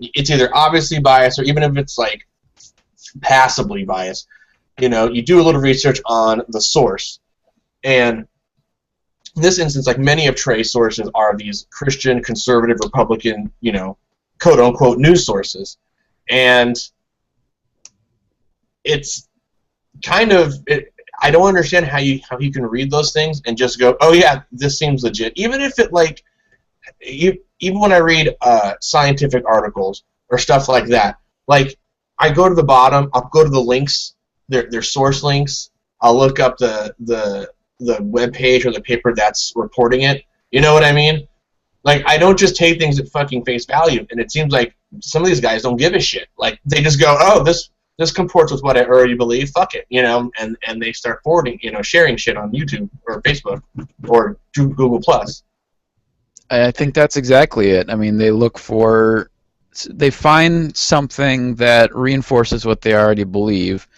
it's either obviously biased or even if it's like passably biased, you know, you do a little research on the source. And in this instance, like many of Trey's sources are these Christian, conservative, Republican, you know, quote-unquote news sources. And it's kind of... I don't understand how you can read those things and just go, oh yeah, this seems legit. Even if it like, even when I read scientific articles or stuff like that, like I go to the bottom, I'll go to the links, their source links. I'll look up the web page or the paper that's reporting it. You know what I mean? Like I don't just take things at fucking face value. And it seems like some of these guys don't give a shit. Like they just go, oh, this this comports with what I already believe. Fuck it, and they start forwarding, sharing shit on YouTube or Facebook or Google Plus. I think that's exactly it. I mean, they find something that reinforces what they already believe,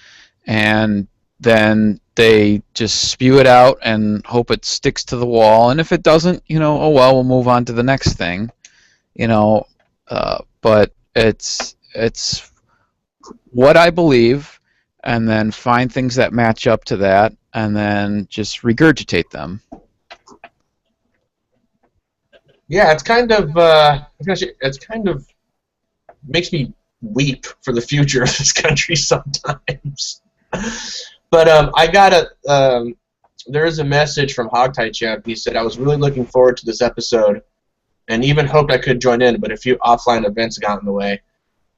and then they just spew it out and hope it sticks to the wall. And if it doesn't, oh well, we'll move on to the next thing. But it's what I believe, and then find things that match up to that, and then just regurgitate them. Yeah, it's kind of makes me weep for the future of this country sometimes. But I got there is a message from Hogtie Champ. He said, I was really looking forward to this episode and even hoped I could join in, but a few offline events got in the way.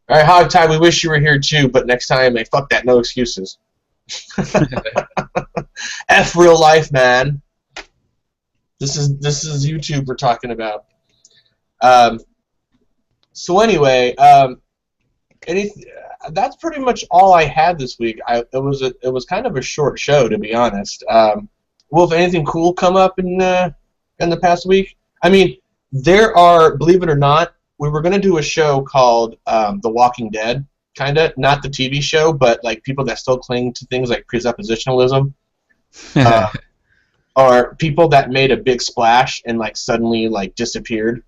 All right, Hogtie, we wish you were here too, but next time, fuck that, no excuses. F real life, man. This is YouTube we're talking about. So anyway, that's pretty much all I had this week. It was kind of a short show, to be honest. Wolf, anything cool come up in the past week? I mean, there are, believe it or not, we were gonna do a show called The Walking Dead, kinda, not the TV show, but like people that still cling to things like presuppositionalism, or people that made a big splash and like suddenly like disappeared.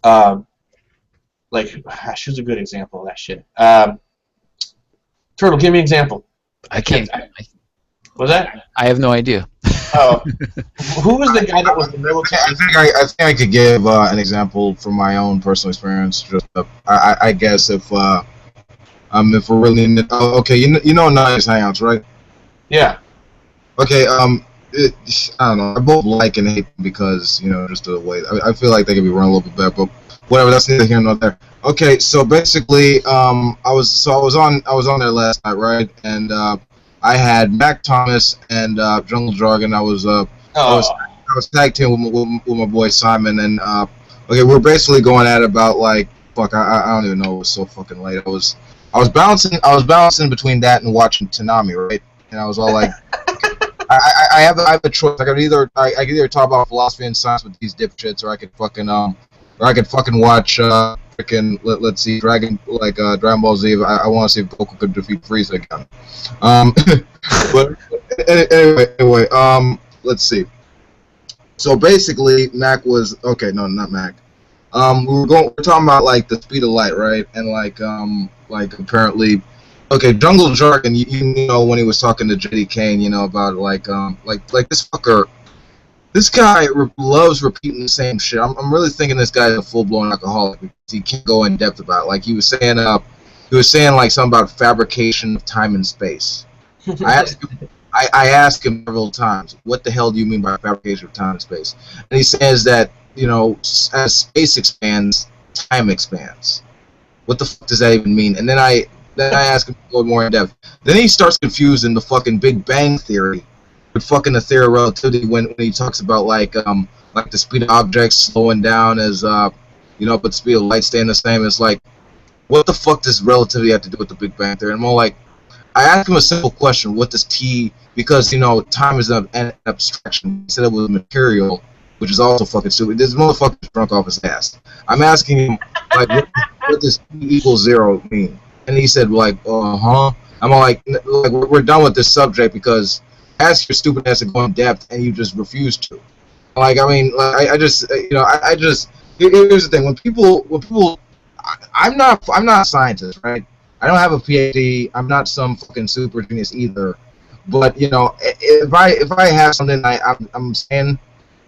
Like, here's a good example of that shit. Turtle, give me an example. I can't. Was that? I have no idea. Oh, who was the guy that was in the military? I think I could give an example from my own personal experience. Just, I guess if we're really okay, you know Nice Hangouts, right? Yeah. Okay. I don't know. I both like and hate them because just the way I feel like they could be run a little bit better, but whatever. That's neither here nor there. Okay, so basically, I was on there last night, right? And I had Mac Thomas and Jungle Jargon. I was tag team with my boy Simon, and okay, we're basically going at it about like fuck. I don't even know. It was so fucking late. I was balancing between that and watching Tanami, right? And I was all like, I have a choice. I could either talk about philosophy and science with these dipshits, or I could fucking watch freaking let's see Dragon Ball Z. I want to see if Goku could defeat Frieza again. But anyway, let's see. So basically, Mac was okay. No, not Mac. We're talking about like the speed of light, right? And like apparently, okay, Jungle Jargon. You know when he was talking to JD Kain, about like this fucker. This guy loves repeating the same shit. I'm really thinking this guy's a full-blown alcoholic because he can't go in depth about it. Like he was saying like something about fabrication of time and space. I asked him several times, what the hell do you mean by fabrication of time and space? And he says that as space expands, time expands. What the fuck does that even mean? And then I ask him to go more in depth. Then he starts confusing the fucking Big Bang Theory with fucking the theory of relativity when he talks about like the speed of objects slowing down as but the speed of light staying the same. It's like, what the fuck does relativity have to do with the Big Bang Theory? And I'm all like, I asked him a simple question: what does T? Because time is an abstraction. He said it was material, which is also fucking stupid. This motherfucker's drunk off his ass. I'm asking him like, what does T equals 0 mean? And he said like, I'm all like we're done with this subject because ask your stupid ass to go in depth and you just refuse to. Like, I mean, like, I just here's the thing. When people, I'm not a scientist, right? I don't have a PhD. I'm not some fucking super genius either. But if I have something I'm saying,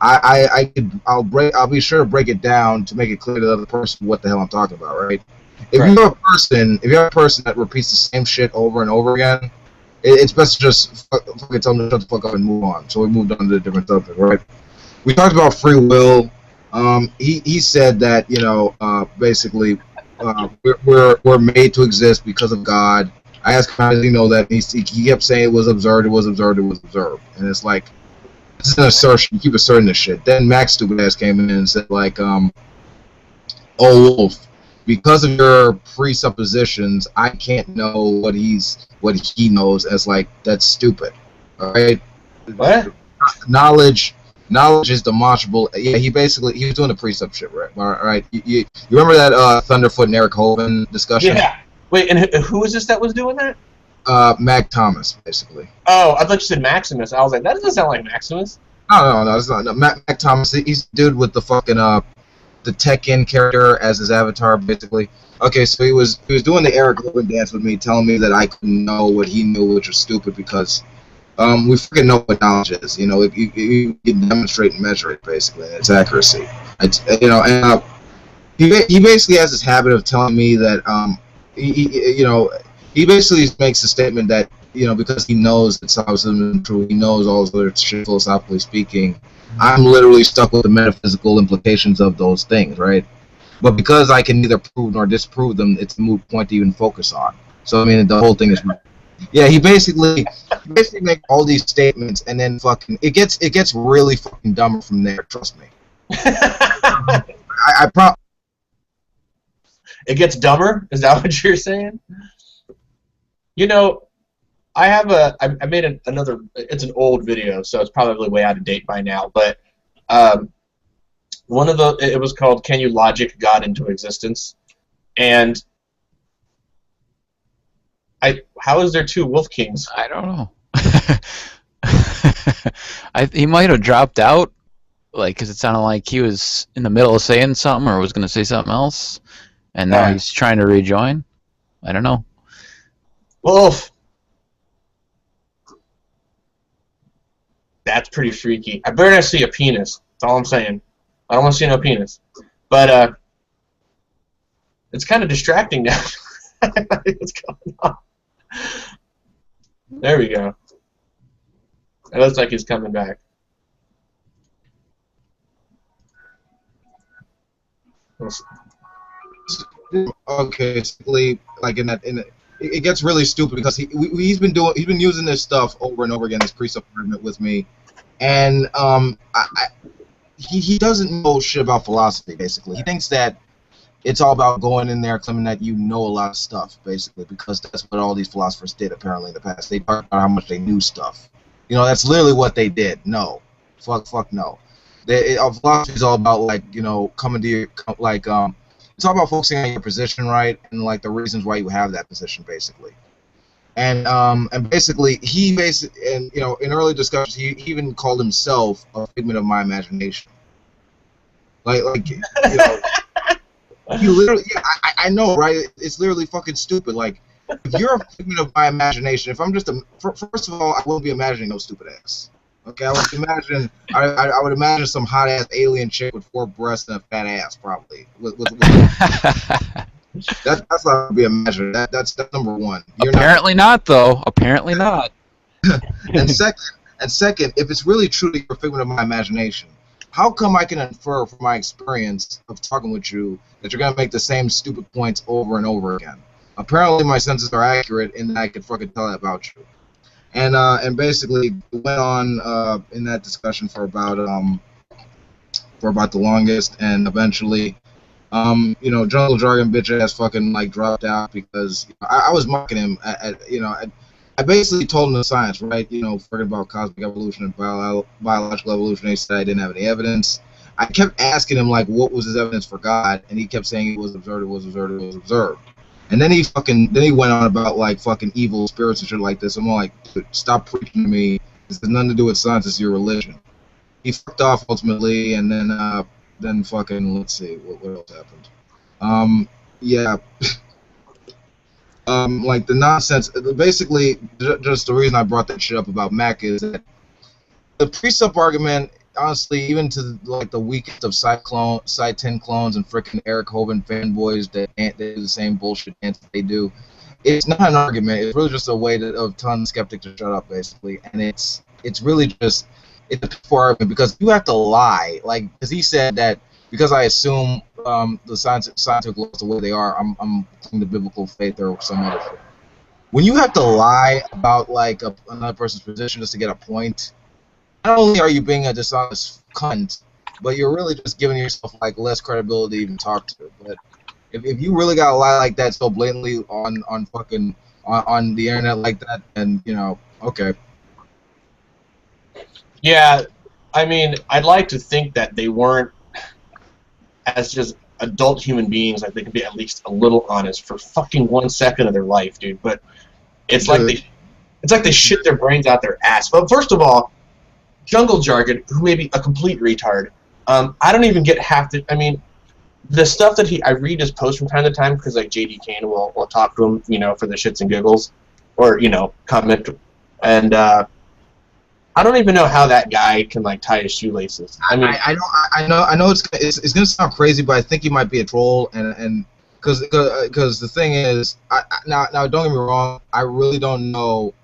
I'll be sure to break it down to make it clear to the other person what the hell I'm talking about, right? If you have a person that repeats the same shit over and over again, it's best to just fucking tell them to shut the fuck up and move on. So we moved on to a different subject, right? We talked about free will. He said that basically we're made to exist because of God. I asked him how does he know that. He kept saying it was observed, it was observed, it was observed, and it's like this is an assertion. You keep asserting this shit. Then Max stupid ass came in and said like, oh Wolf, because of your presuppositions, I can't know what he knows as like that's stupid. All right. What? Knowledge is demonstrable. Yeah, he was doing the precept shit, right? All right. You remember that Thunderfoot and Eric Hovind discussion? Yeah. Wait, and who was this that was doing that? Mac Thomas, basically. Oh, I thought you said Maximus. I was like, that doesn't sound like Maximus. No, it's not. No, Mac Thomas. He's the dude with the fucking the Tekken character as his avatar, basically. Okay, so he was doing the Eric Hovind dance with me, telling me that I couldn't know what he knew, which was stupid because we freaking know what knowledge is. You know, you can demonstrate and measure it, basically, and its accuracy. And he basically has this habit of telling me that he basically makes a statement that because he knows that Taoism is true, he knows all this other shit philosophically speaking. I'm literally stuck with the metaphysical implications of those things, right? But because I can neither prove nor disprove them, it's a moot point to even focus on. So I mean, the whole thing is, yeah. He basically makes all these statements, and then fucking it gets really fucking dumber from there. Trust me. It gets dumber? Is that what you're saying? I made another. It's an old video, so it's probably way out of date by now. But it was called "Can You Logic God into Existence?" And how is there two Wolf Kings? I don't know. He might have dropped out, because it sounded like he was in the middle of saying something or was going to say something else, and now he's trying to rejoin. I don't know. Wolf. That's pretty freaky. I better not see a penis. That's all I'm saying. I don't want to see no penis. But it's kind of distracting now. What's going on? There we go. It looks like he's coming back. Okay, basically, like it gets really stupid because he's been using this stuff over and over again, this precept argument with me, and he doesn't know shit about philosophy. Basically, he thinks that it's all about going in there claiming that you know a lot of stuff, basically, because that's what all these philosophers did apparently in the past. They talked about how much they knew stuff. That's literally what they did. No, fuck no. Philosophy is all about coming to your it's all about focusing on your position, right, and the reasons why you have that position, basically. And basically in early discussions he even called himself a figment of my imagination. He literally, I know, right? It's literally fucking stupid. If you're a figment of my imagination, if I'm just first of all, I wouldn't be imagining no stupid ass. Okay, I would imagine some hot ass alien chick with 4 breasts and a fat ass, probably. That's what I would be imagining. That's number one. Apparently not, though. Apparently not. And second, if it's really truly a figment of my imagination, how come I can infer from my experience of talking with you that you're gonna make the same stupid points over and over again? Apparently, my senses are accurate, and I can fucking tell that about you. And basically went on in that discussion for about the longest, and eventually, Jungle Jargon bitch ass fucking dropped out because I was mocking him I basically told him the science, right? Forgetting about cosmic evolution and biological evolution. He said I didn't have any evidence. I kept asking him what was his evidence for God, and he kept saying it was observed, it was observed, it was observed. And then he went on about fucking evil spirits and shit like this. I'm like, dude, stop preaching to me. This has nothing to do with science. It's your religion. He fucked off ultimately, and then fucking let's see what else happened. Yeah. The nonsense. Basically, just the reason I brought that shit up about Mac is that the precept argument. Honestly, even to the weakest of Site 10 clones and frickin' Eric Hovind fanboys that do the same bullshit dance that they do, it's not an argument. It's really just a way of telling the skeptic to shut up, basically. And it's really just it's a poor argument because you have to lie. Because he said that because I assume the scientific laws the way they are, I'm in the biblical faith or some other shit. When you have to lie about another person's position just to get a point. Not only are you being a dishonest cunt, but you're really just giving yourself less credibility to even talk to. But If you really got to lie like that so blatantly on fucking on the internet like that, then okay. Yeah, I mean, I'd like to think that they weren't as just adult human beings. Like they could be at least a little honest for fucking 1 second of their life, dude. But it's like they shit their brains out their ass. But first of all, Jungle Jargon, who may be a complete retard, I don't even get half the. I mean, the stuff that I read his posts from time to time because like JD Kain will talk to him, for the shits and giggles, or comment, and I don't even know how that guy can like tie his shoelaces. I mean, I know it's gonna sound crazy, but I think he might be a troll, and because the thing is, now don't get me wrong, I really don't know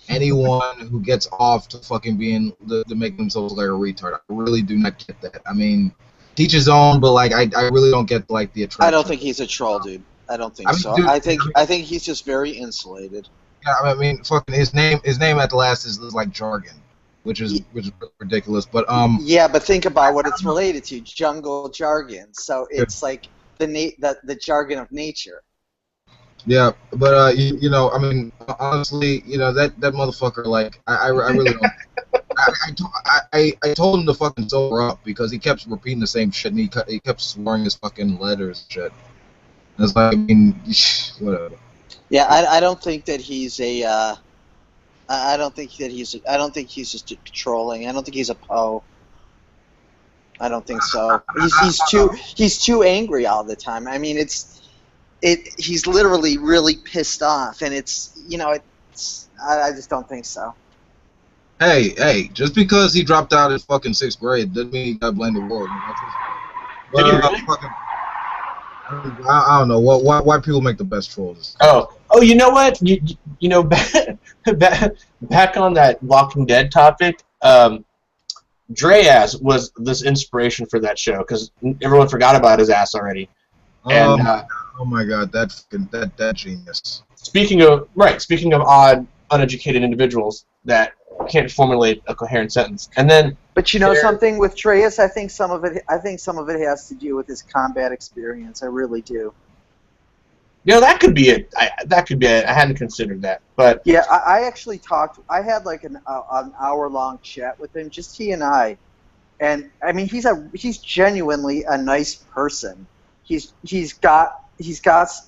anyone who gets off to fucking being to make themselves like a retard. I really do not get that. I mean, teach his own, but like I really don't get like the attraction. I don't think he's a troll, dude. I don't think so. Dude, I think he's just very insulated. Yeah, I mean, fucking his name at the last is like jargon, which is ridiculous. But Yeah, but think about what it's related to: jungle jargon. So it's like the jargon of nature. Yeah, but I mean, honestly, that motherfucker, like, I really don't. I told him to fucking sober up because he kept repeating the same shit and he kept swearing his fucking letters and shit. And it's like, I mean, whatever. Yeah, I don't think that he's a. I don't think he's just trolling. I don't think he's a Poe. I don't think so. He's too angry all the time. I mean, he's literally really pissed off, and I just don't think so. Hey, just because he dropped out in fucking 6th grade doesn't mean he got to blame the world. But, I don't know why people make the best trolls. Oh, you know what? Back on that Walking Dead topic, Dreaz was this inspiration for that show because everyone forgot about his ass already. And oh my god, that genius. Speaking of odd, uneducated individuals that can't formulate a coherent sentence, and then. But something with Dreaz, I think some of it has to do with his combat experience. I really do. That could be it. That could be it. I hadn't considered that, but yeah, I actually talked. I had like an hour-long chat with him, just he and I, and I mean he's genuinely a nice person. He's got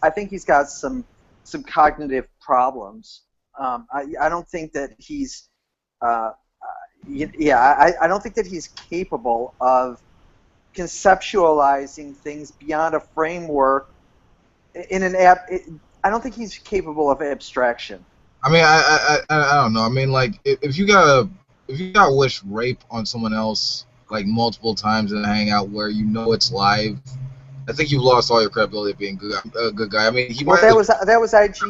I think he's got some cognitive problems. I don't think that he's I don't think that he's capable of conceptualizing things beyond a framework in an app. I don't think he's capable of abstraction. I mean, I don't know. I mean, like if you got to wish rape on someone else like multiple times in a hangout where it's live, I think you've lost all your credibility of being a good guy. I mean, that was IG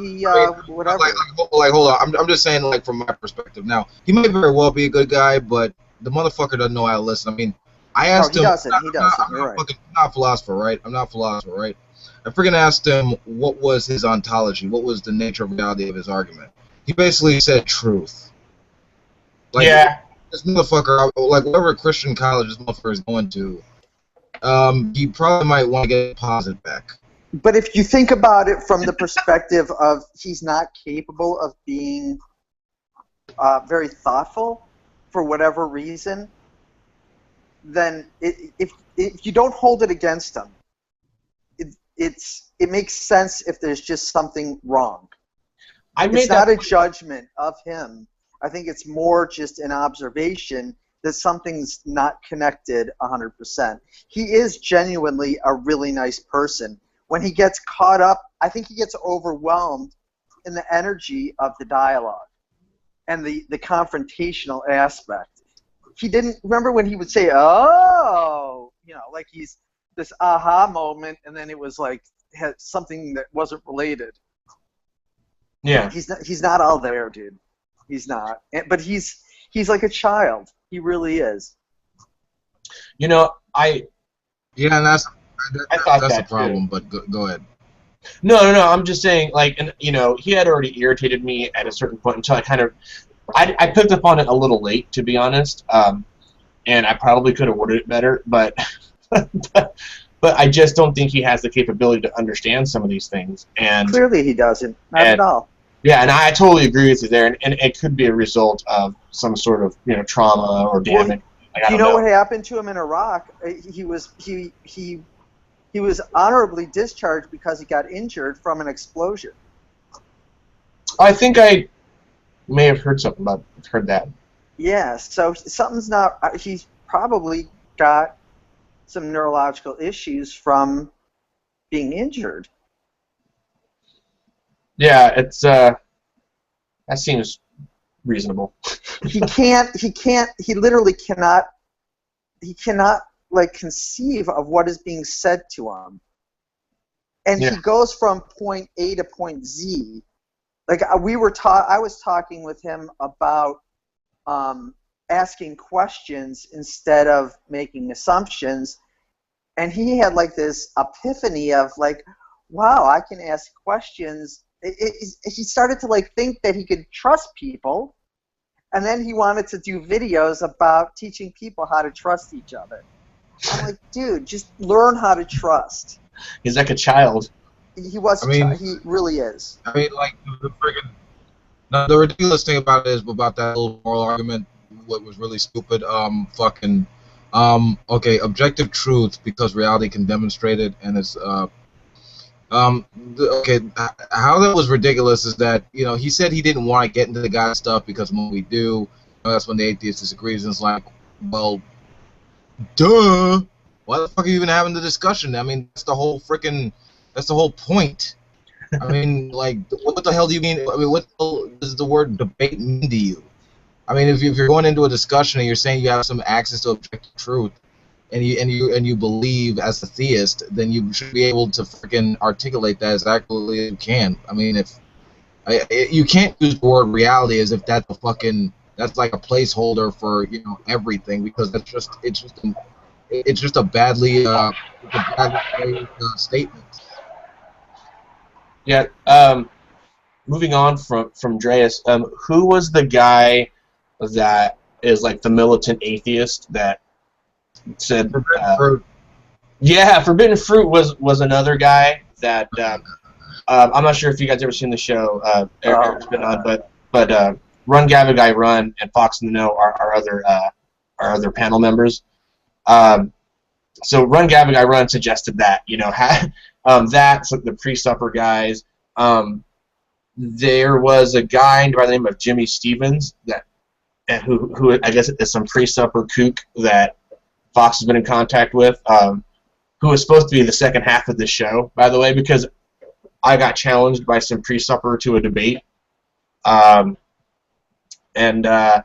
whatever. Like hold on, I'm just saying, like, from my perspective. Now, he may very well be a good guy, but the motherfucker doesn't know how to listen. I mean, I asked him. He doesn't. You're right. I'm not a philosopher, right? I freaking asked him what was his ontology, what was the nature of reality of his argument. He basically said truth. Like, yeah. This motherfucker, like whatever Christian college this motherfucker is going to. You probably might want to get a deposit back. But if you think about it from the perspective of he's not capable of being very thoughtful for whatever reason, then if you don't hold it against him, it makes sense if there's just something wrong. It's not a judgment of him. I think it's more just an observation that something's not connected 100%. He is genuinely a really nice person. When he gets caught up, I think he gets overwhelmed in the energy of the dialogue and the confrontational aspect. He didn't remember when he would say, "Oh," like he's this aha moment, and then it was like had something that wasn't related. Yeah. He's not all there, dude. He's not. But he's like a child. He really is. Yeah, and that's the problem. Too. But go ahead. No. I'm just saying, like, and he had already irritated me at a certain point until I picked up on it a little late, to be honest. And I probably could have worded it better, but but I just don't think he has the capability to understand some of these things. And clearly he doesn't. Not at all. Yeah, and I totally agree with you there, and it could be a result of some sort of trauma or damage. Well, you know what happened to him in Iraq? He was honorably discharged because he got injured from an explosion. I think I may have heard that. Yeah, so something's not. He's probably got some neurological issues from being injured. Yeah, it's that seems reasonable. He literally cannot like conceive of what is being said to him. And he goes from point A to point Z. Like I was talking with him about asking questions instead of making assumptions, and he had like this epiphany of like, wow, I can ask questions. He started to like think that he could trust people, and then he wanted to do videos about teaching people how to trust each other. I'm like, dude, just learn how to trust. He's like a child. He really is. I mean, like the ridiculous thing about it is about that little moral argument. What was really stupid. Okay, objective truth because reality can demonstrate it, and it's okay, how that was ridiculous is that, he said he didn't want to get into the God stuff because when we do, that's when the atheist disagrees, and it's like, well, duh. Why the fuck are you even having the discussion? I mean, that's the whole point. I mean, like, what the hell do you mean? I mean, what does the word debate mean to you? I mean, if you're going into a discussion and you're saying you have some access to objective truth, and you believe as a theist, then you should be able to freaking articulate that as accurately as you can. I mean, you can't use the word reality as if that's like a placeholder for everything, because it's just a badly phrased statement. Yeah. Moving on from Dreas, who was the guy that is like the militant atheist that said Forbidden Fruit? Yeah, Forbidden Fruit was another guy that I'm not sure if you guys ever seen the show. Eric's been on, but Run Gavagai Run and Fox in the Know are our other panel members. So Run Gavagai Run suggested that that's like the pre-supper guys. There was a guy by the name of Jimmy Stevens who I guess is some pre-supper kook that Fox has been in contact with, who was supposed to be the second half of the show, by the way, because I got challenged by some pre-supper to a debate. And I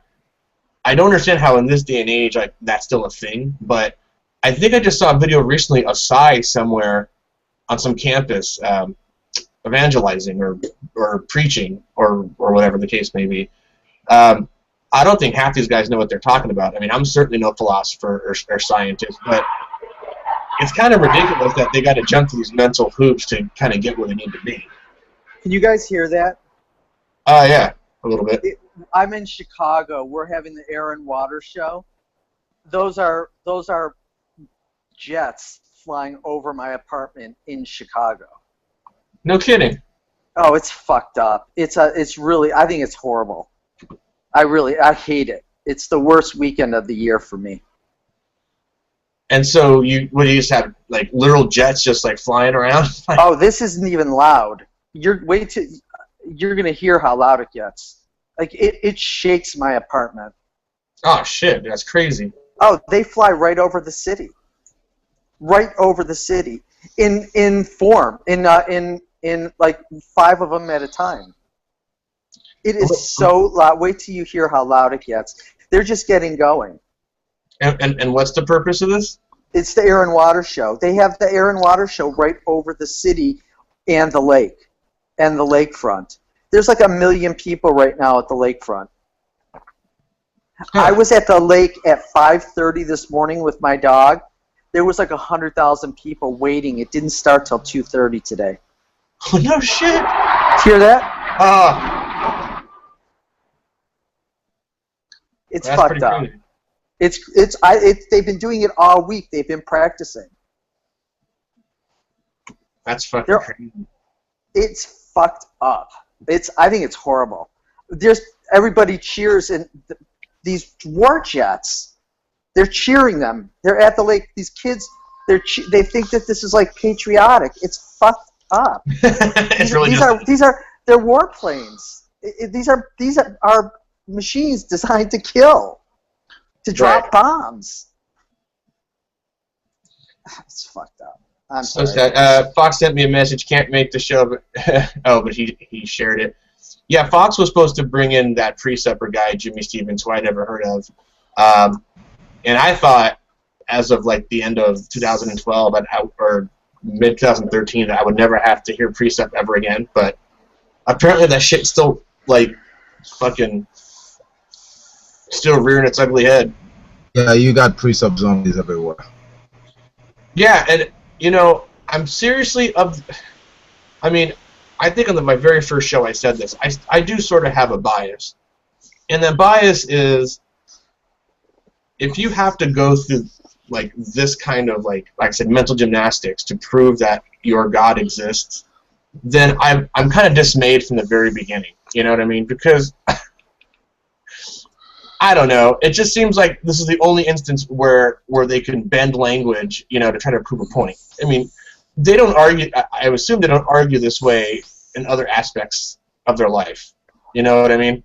don't understand how in this day and age that's still a thing, but I think I just saw a video recently of Psy somewhere on some campus evangelizing or preaching or whatever the case may be. I don't think half these guys know what they're talking about. I mean, I'm certainly no philosopher or scientist, but it's kind of ridiculous that they got to jump through these mental hoops to kind of get where they need to be. Can you guys hear that? Yeah, a little bit. I'm in Chicago. We're having the Air and Water show. Those are jets flying over my apartment in Chicago. No kidding. Oh, it's fucked up. It's really, I think it's horrible. I hate it. It's the worst weekend of the year for me. And so you just have like literal jets just like flying around? Oh, this isn't even loud. You're gonna hear how loud it gets. Like it shakes my apartment. Oh shit, that's crazy. Oh, they fly right over the city. Right over the city. In like 5 of them at a time. It is so loud. Wait till you hear how loud it gets. They're just getting going. And what's the purpose of this? It's the Air and Water show. They have the Air and Water show right over the city and the lake and the lakefront. There's like 1 million people right now at the lakefront. I was at the lake at 5:30 this morning with my dog. There was like 100,000 people waiting. It didn't start till 2:30 today. Oh, no shit. Hear that? It's fucked up. Crazy. They've been doing it all week. They've been practicing. That's fucking crazy. It's fucked up. I think it's horrible. Everybody cheers, and these war jets, they're cheering them. They're at the lake. These kids, they think that this is like patriotic. It's fucked up. They're warplanes. These are machines designed to kill, to drop bombs. It's fucked up. I'm sorry. Fox sent me a message. Can't make the show, but but he shared it. Yeah, Fox was supposed to bring in that preceptor guy, Jimmy Stevens, who I never heard of, and I thought, as of like the end of 2012 or mid 2013, that I would never have to hear precept ever again. But apparently, that shit's still like fucking still rearing its ugly head. Yeah, you got precept zombies everywhere. Yeah, and I'm seriously I mean, I think on my very first show I said this. I do sort of have a bias, and that bias is if you have to go through like this kind of like I said mental gymnastics to prove that your God exists, then I'm kind of dismayed from the very beginning. You know what I mean? Because I don't know. It just seems like this is the only instance where they can bend language, to try to prove a point. I mean, they don't argue. I assume they don't argue this way in other aspects of their life. You know what I mean?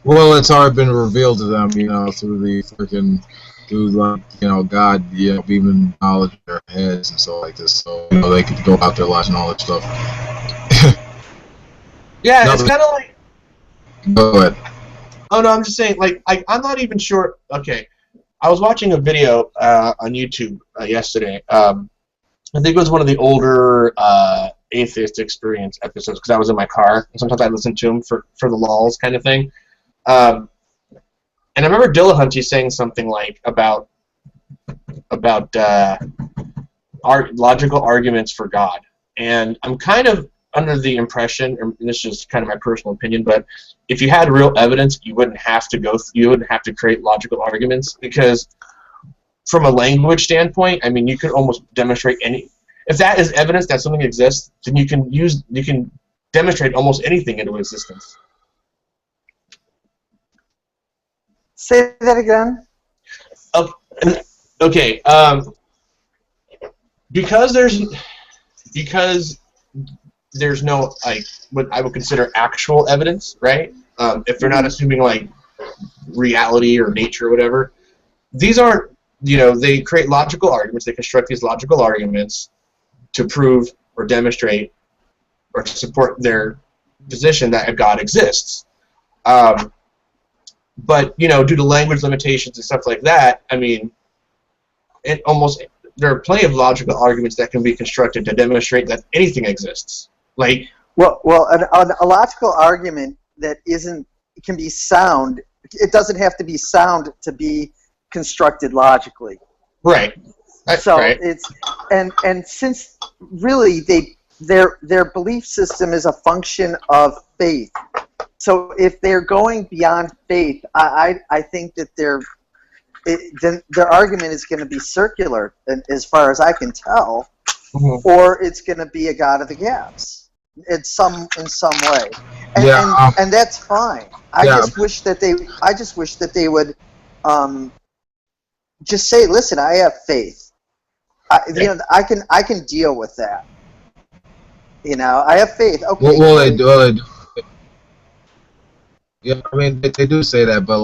Well, it's already been revealed to them, through God, beaming knowledge in their heads and stuff like this, so they could go out their lives and all that stuff. Yeah, no, it's kind of like. Go ahead. Oh no, I'm just saying. Like, I'm not even sure. Okay, I was watching a video on YouTube yesterday. I think it was one of the older Atheist Experience episodes because I was in my car. And sometimes I listen to them for the lulz kind of thing. And I remember Dillahunty saying something like about logical arguments for God, and I'm kind of under the impression, and this is kind of my personal opinion, but if you had real evidence, you wouldn't have to create logical arguments, because from a language standpoint, I mean, you could almost demonstrate if that is evidence that something exists, then you can demonstrate almost anything into existence. Say that again. Okay. Because there's no what I would consider actual evidence, right? If they're not assuming like reality or nature or whatever, these aren't. They create logical arguments. They construct these logical arguments to prove or demonstrate or to support their position that a God exists. But due to language limitations and stuff like that, I mean, there are plenty of logical arguments that can be constructed to demonstrate that anything exists. Like, a logical argument that can be sound. It doesn't have to be sound to be constructed logically. Right. That's right. It's and since really their belief system is a function of faith. So if they're going beyond faith, I think that then their argument is going to be circular, as far as I can tell, or it's going to be a God of the gaps in some way, and that's fine. I just wish that they would just say, listen, I have faith. I can deal with that. I have faith. Okay. Well, they do. Yeah, I mean, they do say that, but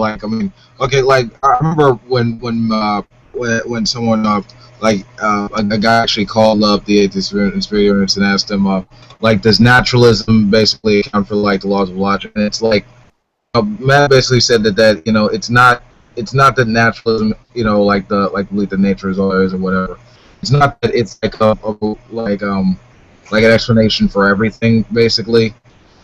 okay, I remember when someone a guy actually called up the Atheist Experience and asked him does naturalism basically account for the laws of logic? And it's Matt basically said that it's not that naturalism belief that nature is all there is or whatever. It's not that it's an explanation for everything basically.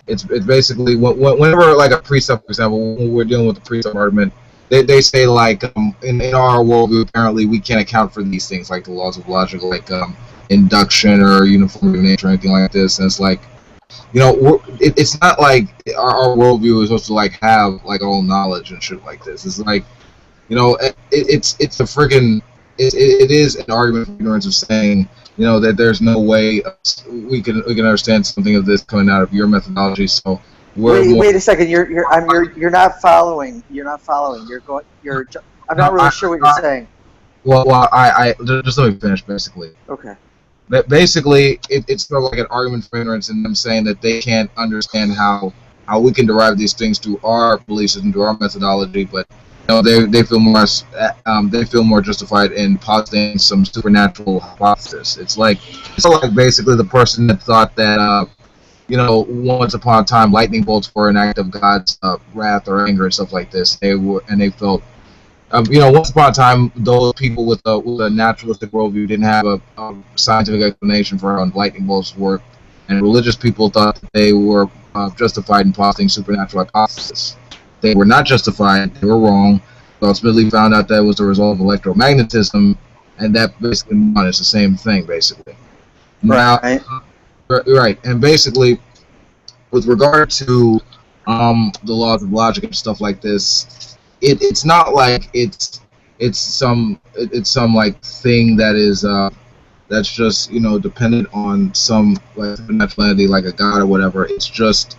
It's basically whenever a precept, for example, when we're dealing with the precept argument, they say in our worldview apparently we can't account for these things like the laws of logic, induction or uniformity of nature or anything like this. And it's it's not like our worldview is supposed to have all knowledge and shit like this. It's it's it is an argument for ignorance of saying, you know, that there's no way we can understand something of this coming out of your methodology. So wait a second. You're not following. You're not following. I'm not really sure what you're saying. Well, I just let me finish. Basically. Okay. Basically, it's sort of like an argument for ignorance, and them saying that they can't understand how we can derive these things through our beliefs and through our methodology, but you know, they feel more justified in positing some supernatural hypothesis. It's like basically the person that thought that you know, once upon a time lightning bolts were an act of God's wrath or anger and stuff like this. They felt. You know, once upon a time, those people with a naturalistic worldview didn't have a scientific explanation for how lightning bolts work, and religious people thought that they were justified in positing supernatural hypothesis. They were not justified; they were wrong. They ultimately found out that was the result of electromagnetism, and that basically is the same thing, basically. Right. Now, right, and basically, with regard to the laws of logic and stuff like this. It's not like it's some like thing that is that's just, you know, dependent on some like supernatural entity like a god or whatever. It's just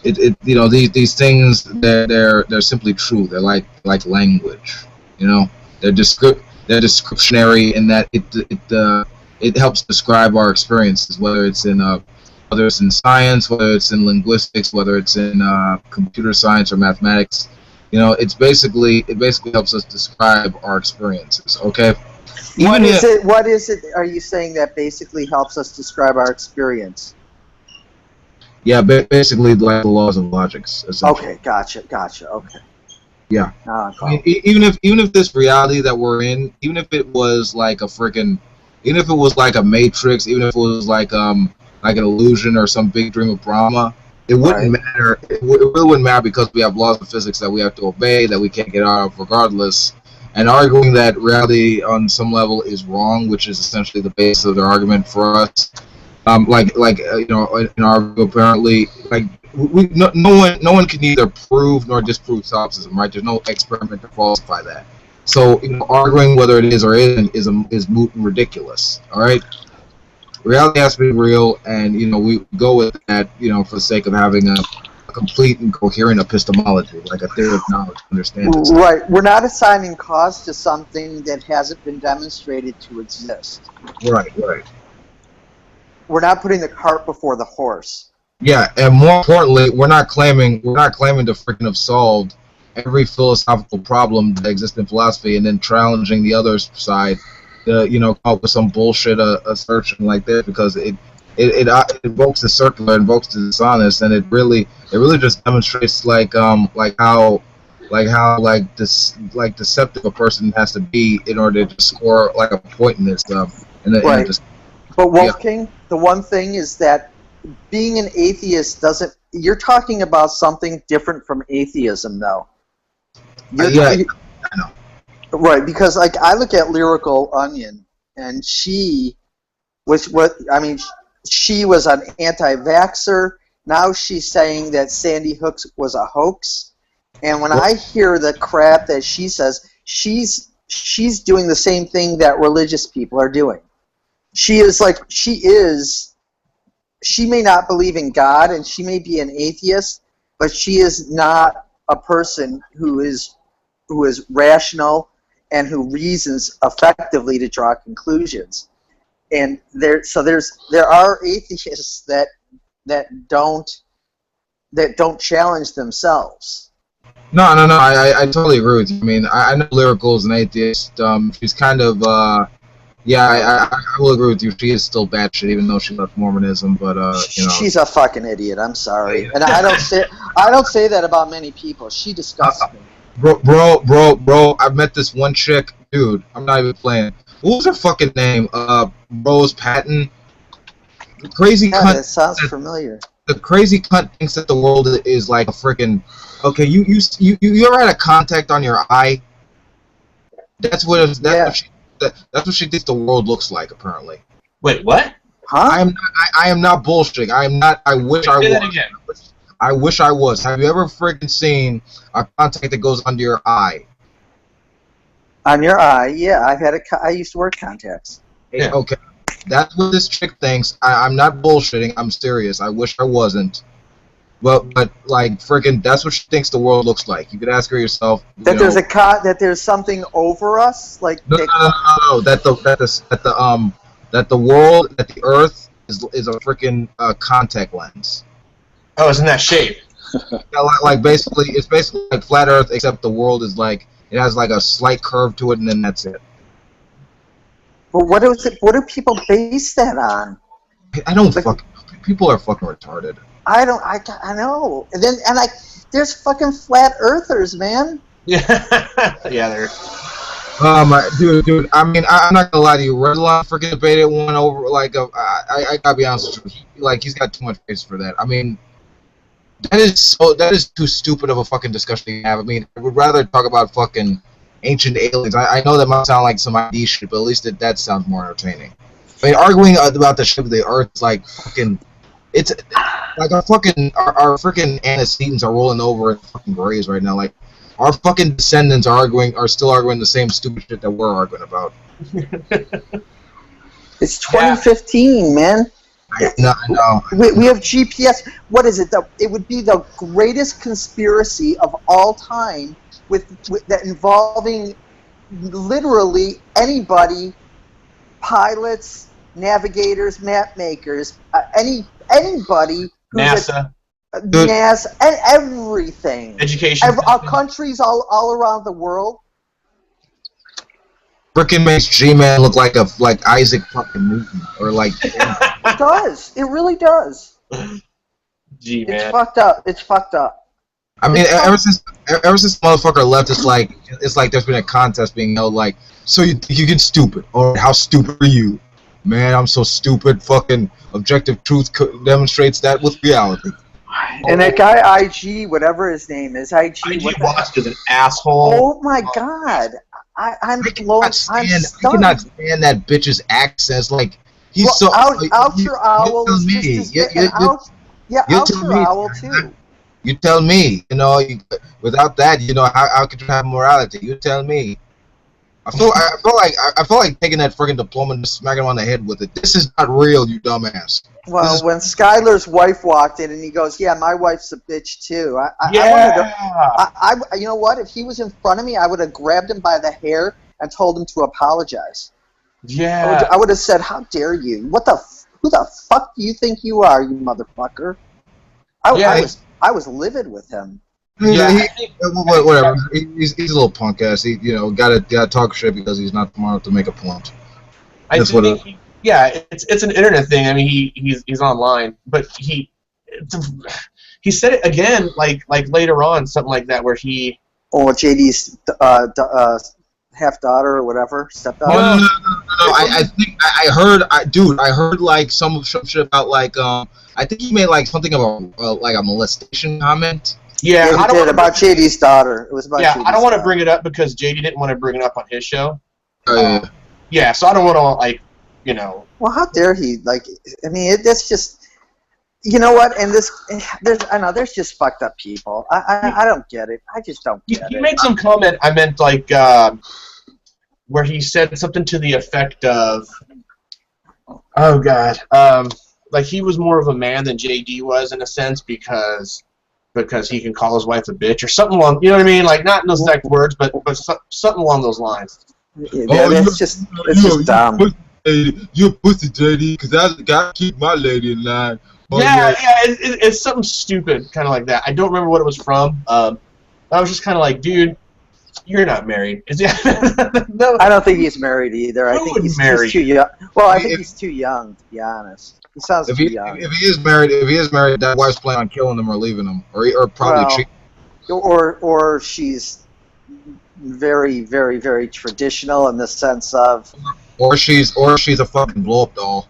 you know, these things they're simply true. They're like language, you know. They're descriptionary in that it helps describe our experiences, whether it's in science, whether it's in linguistics, whether it's in computer science or mathematics. You know, it basically helps us describe our experiences. Okay. What is it? Are you saying that basically helps us describe our experience? Yeah, basically like the laws of logic. Okay, gotcha. Okay. Yeah. I mean, even if this reality that we're in, even if it was like even if it was like a matrix, even if it was like an illusion or some big dream of Brahma. It wouldn't matter. It really wouldn't matter because we have laws of physics that we have to obey, that we can't get out of regardless. And arguing that reality on some level is wrong, which is essentially the basis of their argument for us. You know, in our view, apparently, like no one can either prove nor disprove solipsism, right? There's no experiment to falsify that. So, you know, arguing whether it is or isn't is moot and ridiculous. All right. Reality has to be real, and you know, we go with that, you know, for the sake of having a complete and coherent epistemology, like a theory of knowledge, understand it. Right. We're not assigning cause to something that hasn't been demonstrated to exist. Right. We're not putting the cart before the horse. Yeah, and more importantly, we're not claiming to freaking have solved every philosophical problem that exists in philosophy, and then challenging the other side. You know, come up with some bullshit assertion like that, because it invokes the circular, invokes the dishonest, and it really just demonstrates how deceptive a person has to be in order to score like a point in this stuff. But Wolfgang, the one thing is that being an atheist doesn't. You're talking about something different from atheism, though. I know. Right, because like I look at Lyrical Onion, and she was an anti-vaxxer. Now she's saying that Sandy Hook was a hoax, and when I hear the crap that she says, she's doing the same thing that religious people are doing. She may not believe in God, and she may be an atheist, but she is not a person who is rational and who reasons effectively to draw conclusions. And there are atheists that don't challenge themselves. No. I totally agree with you. I mean, I know Lyrical is an atheist. She's kind of I will agree with you. She is still batshit, even though she left Mormonism. But you know, she's a fucking idiot. I'm sorry, and I don't say that about many people. She disgusts me. Bro, I've met this one chick, dude. I'm not even playing. What was her fucking name? Rose Patton. The crazy cunt. That sounds familiar. The crazy cunt thinks that the world is like a freaking. Okay, you ever had a contact on your eye? That's what she thinks the world looks like. Apparently. Wait, what? Huh? I am not bullshitting. I am not. I wish I was. That again. I wish I was. Have you ever freaking seen a contact that goes under your eye? On your eye, yeah. I used to wear contacts. Yeah. Okay, that's what this chick thinks. I'm not bullshitting. I'm serious. I wish I wasn't. But like freaking, that's what she thinks the world looks like. You could ask her yourself. That there's something over us, like No. That the world, that the Earth is a freaking contact lens. Oh, it's in that shape. Yeah, like basically, it's basically like flat Earth, except the world is like it has like a slight curve to it, and then that's it. But what is it? What do people base that on? I don't fucking. People are fucking retarded. I know. And there's fucking flat earthers, man. Yeah. Yeah, they're. Dude. I mean, I'm not gonna lie to you. Redline freaking debated one over like I gotta be honest with you. Like he's got too much face for that. I mean, that is too stupid of a fucking discussion to have. I mean, I would rather talk about fucking ancient aliens. I know that might sound like some ID shit, but at least that sounds more entertaining. I mean, arguing about the shape of the Earth is like fucking. It's like our freaking antecedents are rolling over in fucking graves right now. Like our fucking descendants are still arguing the same stupid shit that we're arguing about. It's 2015, man. I know. We have GPS. What is it? It would be the greatest conspiracy of all time, with that involving literally anybody, pilots, navigators, map makers, anybody. NASA. NASA and everything. Education. Our countries all around the world. Frickin' makes G-Man look like Isaac fucking Newton, or like. It does. It really does. G-Man. It's fucked up. I mean, ever since motherfucker left, it's like there's been a contest being held. Like, so you get stupid, or how stupid are you? Man, I'm so stupid. Fucking objective truth demonstrates that with reality. And that guy IG, whatever his name is, IG Watch is an asshole. Oh my god, I'm blown. I'm stunned. I cannot stand that bitch's accents. Like he's Outer Owl is just Outer Owl too. You tell me. You know, without that, you know, how could you have morality? You tell me. I feel like taking that friggin' diploma and smacking him on the head with it. This is not real, you dumbass. Well, when Skylar's wife walked in and he goes, "Yeah, my wife's a bitch too." You know what? If he was in front of me, I would have grabbed him by the hair and told him to apologize. Yeah. I would have said, "How dare you? Who the fuck do you think you are, you motherfucker?" I was livid with him. Yeah, whatever. He's a little punk ass. He, you know, gotta talk shit because he's not smart enough to make a point. It's an internet thing. I mean, he's online, but he said it again, like later on, something like that, where he. Oh, JD's half daughter or whatever, stepdaughter. No. I think I heard like some shit about like I think he made like something about like a molestation comment. Yeah, he did about JD's daughter. It was about. Yeah, JD's I don't want to daughter. bring it up because JD didn't want to bring it up on his show. Yeah, so I don't want to like, you know. Well, how dare he? Like, I mean, that's just. You know what? And there's just fucked up people. I don't get it. I just don't get it. He made some comment. I meant like where he said something to the effect of, oh god, like he was more of a man than JD was in a sense because he can call his wife a bitch or something along. You know what I mean? Like not in those exact words, but something along those lines. It's just dumb. You're pussy, JD, because I gotta keep my lady in line. It's something stupid, kind of like that. I don't remember what it was from. I was just kind of like, dude, you're not married. Is he? No. I don't think he's married either. I think he's too young. Well, I think he's too young, to be honst. He sounds too young. If he is married, that wife's planning on killing him or leaving him, or probably cheating. Or she's very, very, very traditional in the sense of. Or she's a fucking blow-up doll.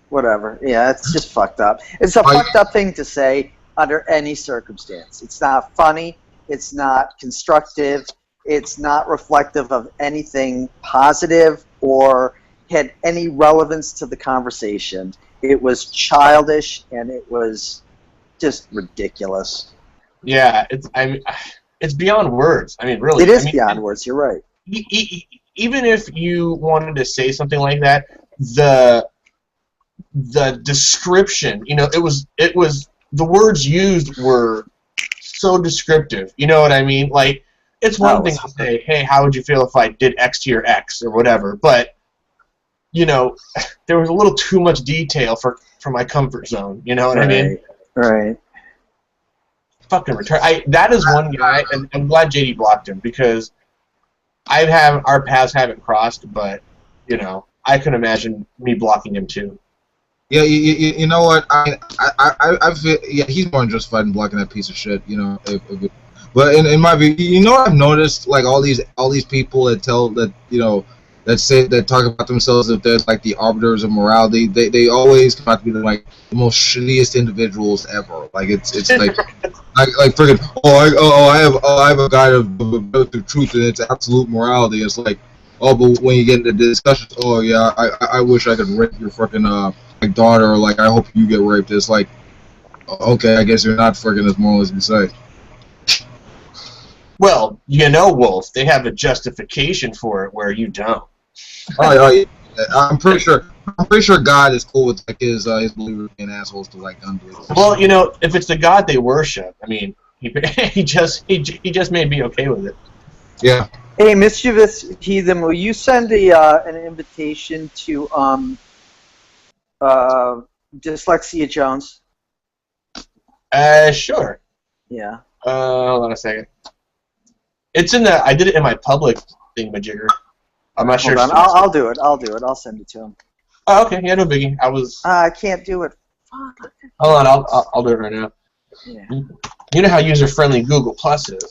Whatever. Yeah, it's just fucked up. It's a fucked up thing to say under any circumstance. It's not funny. It's not constructive. It's not reflective of anything positive or had any relevance to the conversation. It was childish and it was just ridiculous. Yeah, it's beyond words. I mean, really. It is beyond words. You're right. even if you wanted to say something like that, the description, it was the words used were so descriptive. You know what I mean? Like, it's one thing to say, hey, how would you feel if I did X to your X or whatever, but there was a little too much detail for my comfort zone. You know what I mean? Right. Fucking retard. That is one guy, and I'm glad JD blocked him, because our paths haven't crossed, but I can imagine me blocking him too. Yeah, you know what? I feel, yeah, he's more than justified in blocking that piece of shit. But in my view, I've noticed, like, all these people that that talk about themselves as they're like the arbiters of morality. They always come out to be like the most shittiest individuals ever. Like it's like like freaking I have a guide of relative truth and it's absolute morality. It's like, oh, but when you get into discussions, oh yeah, I wish I could rape your freaking like daughter, or like I hope you get raped. It's like, okay, I guess you're not freaking as moral as you say. Well, Wolf, they have a justification for it where you don't. Oh, yeah. I'm pretty sure God is cool with like his believers being assholes to like unbelievers. Well, if it's the God they worship, I mean, he just may be okay with it. Yeah. Hey, mischievous heathen, will you send an invitation to Dyslexia Jones? Sure. Yeah. Hold on a second. It's I did it in my public thingamajigger. I'm not sure. Hold on. I'll do it. I'll send it to him. Oh, okay. Yeah, no biggie. I can't do it. Fuck. Hold on. I'll do it right now. Yeah. You know how user-friendly Google Plus is.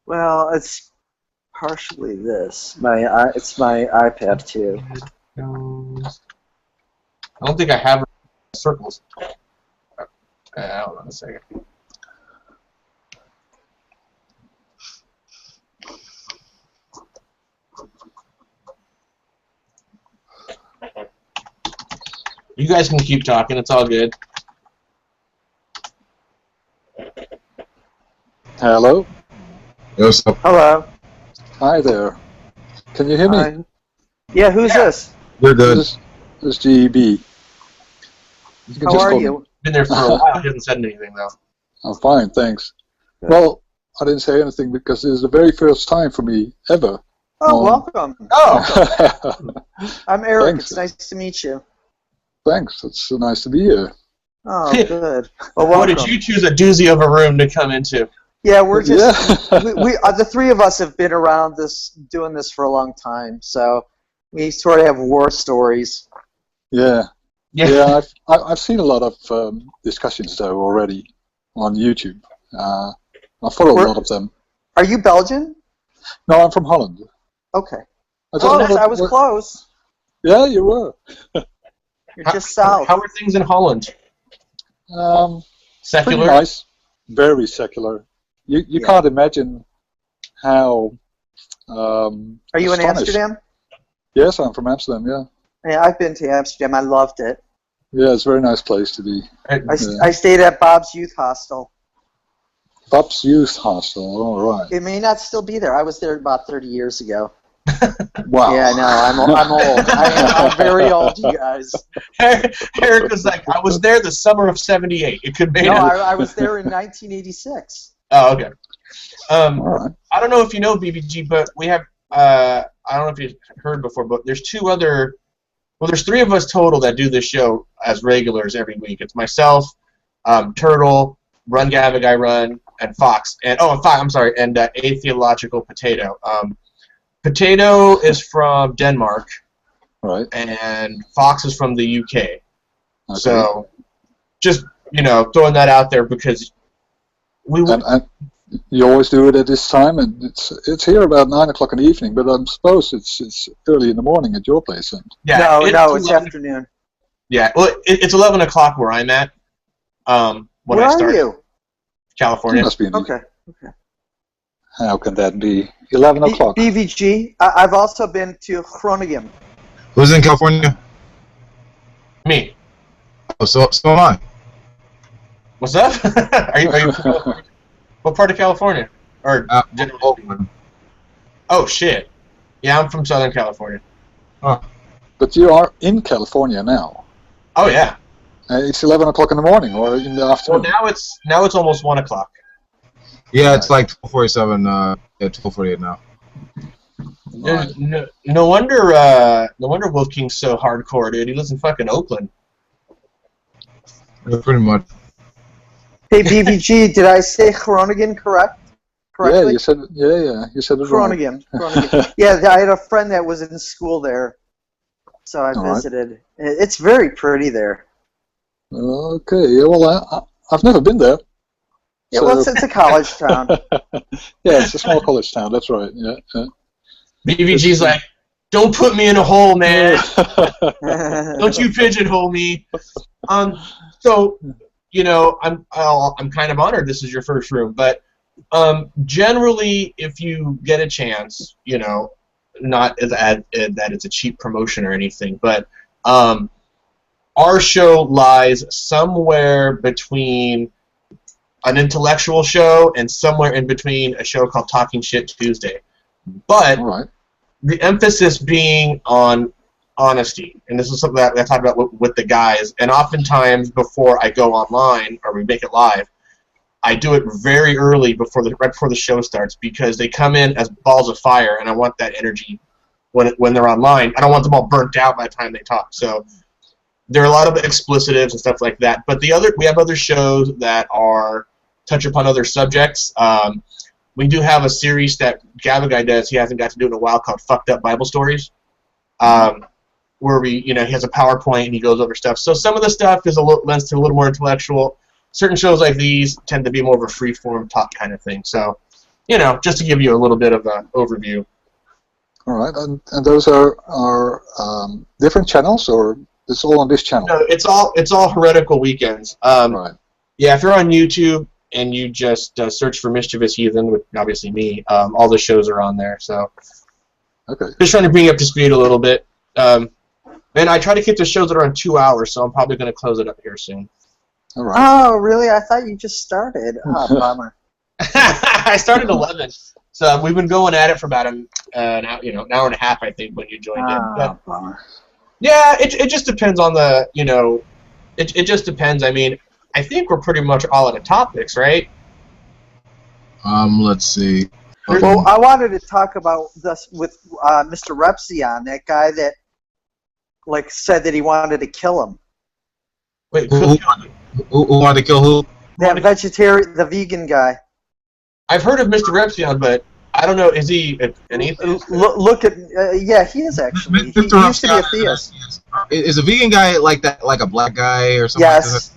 Well, it's partially this. It's my iPad too. I don't think I have circles. Hold on a second. You guys can keep talking. It's all good. Hello? What's up? Hello. Hi there. Can you hear me? Hi. Yeah, who's this? We're good. This is GEB. You can How just are call me. you? Been there for a while. He hasn't said anything, though. I'm fine, thanks. Good. Well, I didn't say anything because this is the very first time for me ever. Oh, welcome. Oh! I'm Eric. Thanks. It's nice to meet you. Thanks. It's so nice to be here. Oh, good. Well, What welcome. did you choose a doozy of a room to come into? Yeah, we're just Yeah. we the three of us have been around doing this for a long time, so we sort of have war stories. Yeah. Yeah, I've seen a lot of discussions though already on YouTube. I follow a lot of them. Are you Belgian? No, I'm from Holland. Okay. I I was close. Yeah, you were. You're just south. How are things in Holland? Pretty Secular? nice. Very secular. You can't imagine how. Are you in astonished. Amsterdam? Yes, I'm from Amsterdam. Yeah. Yeah, I've been to Amsterdam. I loved it. Yeah, it's a very nice place to be. I stayed at Bob's Youth Hostel. Bob's Youth Hostel. All right. It may not still be there. I was there about 30 years ago. Wow. Yeah, no, I'm old. I'm very old, you guys. Eric was like, I was there the summer of '78. It could be. No, I was there in 1986. Oh, okay. All right. I don't know if you know BBG, but we have. I don't know if you've heard before, but there's two other. Well, there's three of us total that do this show as regulars every week. It's myself, Turtle, Run Gavig, I Run, and Fox. And I'm sorry, and Atheological Potato. Potato is from Denmark, Right. and Fox is from the UK. Okay. So, just throwing that out there because we. And you always do it at this time, and it's here about 9 o'clock in the evening. But I suppose it's early in the morning at your place. And Yeah, it's afternoon. Yeah, well, it's 11 o'clock where I'm at. When Where I start, are you? California. you must be in the, Okay. How can that be? 11 o'clock. BVG. I've also been to Groningen. Who's in California? Me. Oh, so am I. What's up? are you what part of California? Or Oakland. oh shit. Yeah, I'm from Southern California. Oh. But you are in California now. Oh yeah. It's 11 o'clock in the morning or in the afternoon. Well, now it's almost 1 o'clock. Yeah, it's like 12:47. Yeah, 12:48 now. Right. No wonder Wolf King's so hardcore, dude. He lives in fucking Oakland. Yeah, pretty much. Hey, BVG, did I say Groningen correctly? Yeah, you said you said it Groningen. Yeah, I had a friend that was in school there, so I visited. Right. It's very pretty there. Okay, yeah, well, I've never been there. Yeah, well, it's a college town. Yeah, it's a small college town. That's right. Yeah. BVG's like, don't put me in a hole, man. Don't you pigeonhole me. So, you know, I'm kind of honored this is your first room, but generally, if you get a chance, you know, not that it's a cheap promotion or anything, but our show lies somewhere between an intellectual show and somewhere in between a show called Talking Shit Tuesday. But the emphasis being on honesty, and this is something that I talk about with the guys, and oftentimes before I go online or we make it live, I do it very early right before the show starts, because they come in as balls of fire, and I want that energy when they're online. I don't want them all burnt out by the time they talk. So there are a lot of explicitives and stuff like that. But we have other shows that touch upon other subjects. We do have a series that Gavagai does. He hasn't got to do it in a while, called Fucked Up Bible Stories, where he has a PowerPoint and he goes over stuff. So some of the stuff is lends to a little more intellectual. Certain shows like these tend to be more of a free-form talk kind of thing. So, you know, just to give you a little bit of an overview. All right, and those are different channels, or it's all on this channel? No, it's all Heretical Weekends. Right. Yeah, if you're on YouTube and you just search for Mischievous Heathen, which obviously me, all the shows are on there. So, just trying to bring you up to speed a little bit. And I try to keep the shows that are on 2 hours, so I'm probably going to close it up here soon. All right. Oh, really? I thought you just started. Oh, bummer. I started 11, so we've been going at it for about an hour and a half, I think, when you joined in. But, bummer. Yeah, it just depends on the, you know, it just depends. I mean, I think we're pretty much all out of topics, right? Let's see. Well, I wanted to talk about this with Mr. Repsion, that guy that said that he wanted to kill him. Wait, who wanted to kill who? That vegetarian, the vegan guy. I've heard of Mr. Repsion, but I don't know. Is he an atheist? Look at yeah, he is actually. He used to be a theist. Is a vegan guy like that, like a black guy or something?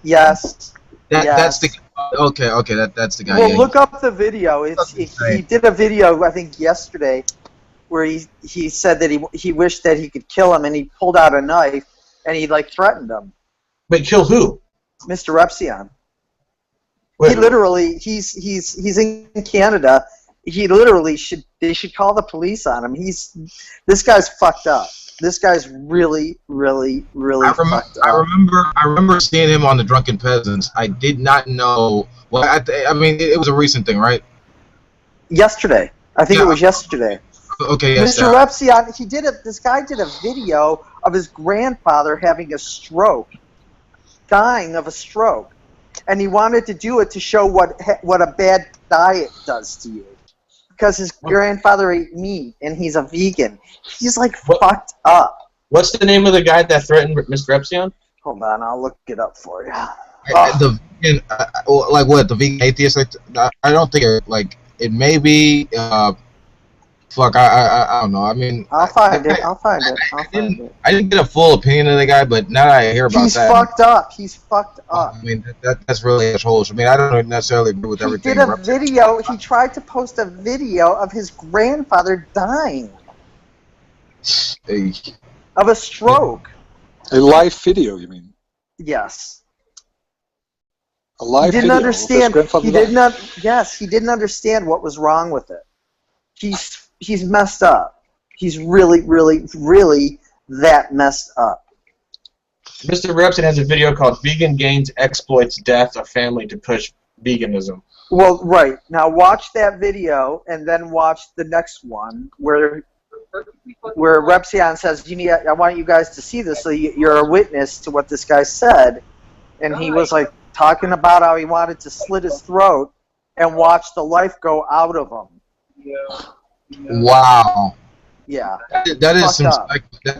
Yes. That's the okay. That's the guy. Well, look up the video. He did a video, I think, yesterday, where he said that he wished that he could kill him, and he pulled out a knife and he threatened him. Wait, kill who? Mr. Repsion. Wait, he literally he's in Canada. He literally they should call the police on him. This guy's fucked up. This guy's really fucked up. I remember seeing him on the Drunken Peasants. I did not know. Well, I mean, it was a recent thing, right? Yesterday, I think it was yesterday. Okay, yes. Mr. Repsion, this guy did a video of his grandfather having a stroke, dying of a stroke, and he wanted to do it to show what a bad diet does to you. Because his grandfather ate meat, and he's a vegan. He's fucked up. What's the name of the guy that threatened Mr. Repsion? Hold on, I'll look it up for you. The vegan, what? The vegan atheist? I don't think it may be. Fuck, I don't know. I mean, I'll find it. I didn't get a full opinion of the guy, but now that I hear about he's fucked up. He's fucked up. I mean, that's really assholes. I mean, I don't necessarily agree with everything. He did a video. He tried to post a video of his grandfather dying of a stroke. A live video, you mean? Yes. A live video. He didn't understand. Yes, he didn't understand what was wrong with it. He's messed up. He's really that messed up. Mr. Repson has a video called "Vegan Gains Exploits Death of Family to Push Veganism." Well, right. Now watch that video and then watch the next one where where Repsion says, I want you guys to see this so you're a witness to what this guy said. And he was like talking about how he wanted to slit his throat and watch the life go out of him. Wow. Yeah. That is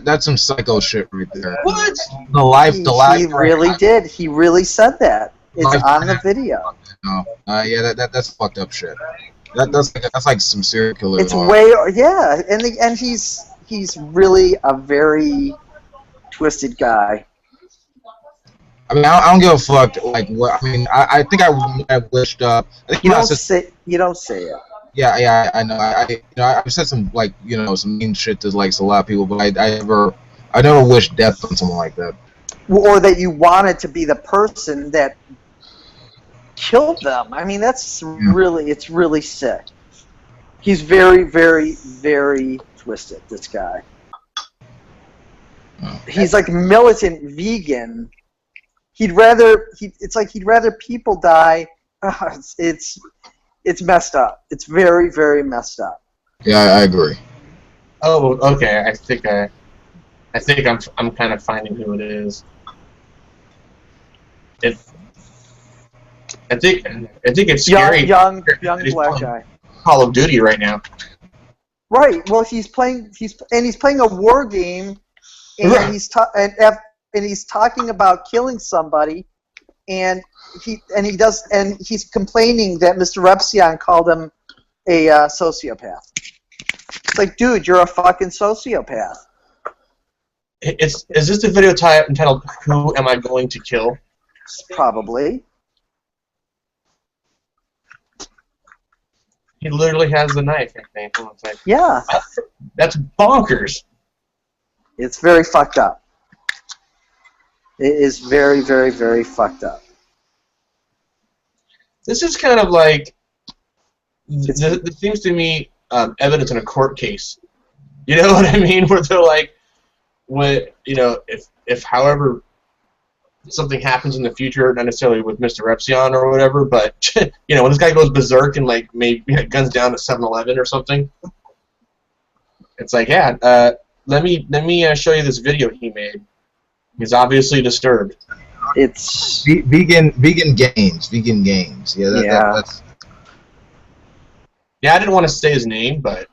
that's some psycho shit right there. What? The life. He really did. He really said that. It's on the video. No. Yeah, that's fucked up shit. That's like some serial killer. It's and he's really a very twisted guy. I mean, I don't give a fuck. Like what? I mean, I think I wished. I think you don't say it. Yeah, I know. I've said some some mean shit to like a lot of people, but I never wished death on someone like that. Or that you wanted to be the person that killed them. I mean, that's it's really sick. He's very, very, very twisted, this guy. He's like militant vegan. He'd rather people die. It's messed up. It's very, very messed up. Yeah, I agree. Oh, okay. I think I'm kind of finding who it is. I think it's scary. Young black guy. Call of Duty right now. Right. Well, he's playing a war game, and he's talking about killing somebody, and he's complaining that Mr. Repsion called him a sociopath. It's like, dude, you're a fucking sociopath. Is this the video entitled "Who Am I Going to Kill"? Probably. He literally has the knife, I think. Hold on a second. Yeah. That's bonkers. It's very fucked up. It is very, very, very fucked up. This is kind of like, this seems to me evidence in a court case. You know what I mean? Where they're like, if however something happens in the future, not necessarily with Mr. Repsion or whatever, but when this guy goes berserk and like maybe guns down at 7-Eleven or something, it's like, yeah, let me show you this video he made. He's obviously disturbed. It's vegan games. Yeah, that's. Yeah, I didn't want to say his name, but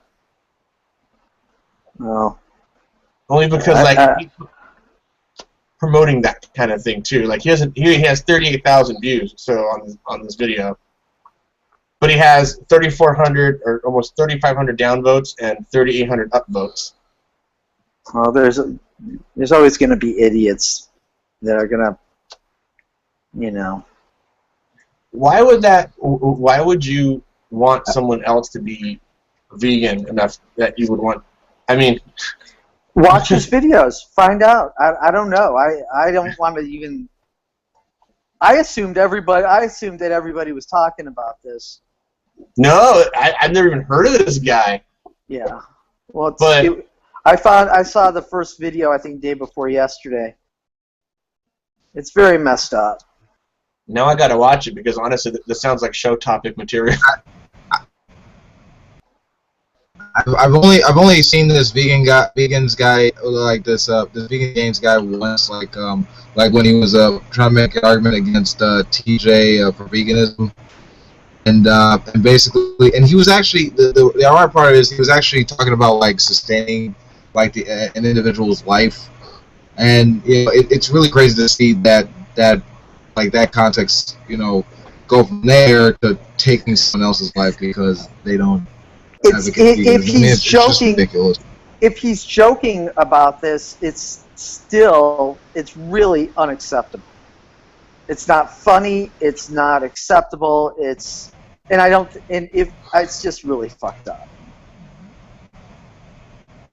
no, only because he's promoting that kind of thing too. Like he has 38,000 views on this video, but he has 3,400 or almost 3,500 downvotes and 3,800 upvotes. Well, there's always going to be idiots that are going to, Why would you want someone else to be vegan enough that you would want? I mean, watch his videos, find out. I don't know. I don't want to even. I assumed that everybody was talking about this. No, I've never even heard of this guy. Yeah, well, I saw the first video, I think, day before yesterday. It's very messed up. Now I gotta watch it because honestly, this sounds like show topic material. I've only seen this vegan guy like this vegan games guy once, like when he was trying to make an argument against TJ for veganism, and basically, and he was actually the ironic part is he was actually talking about like sustaining like an individual's life, and it's really crazy to see that like that context go from there to taking someone else's life because they don't. If he's joking about this, it's really unacceptable. It's not funny. It's not acceptable. It's just really fucked up.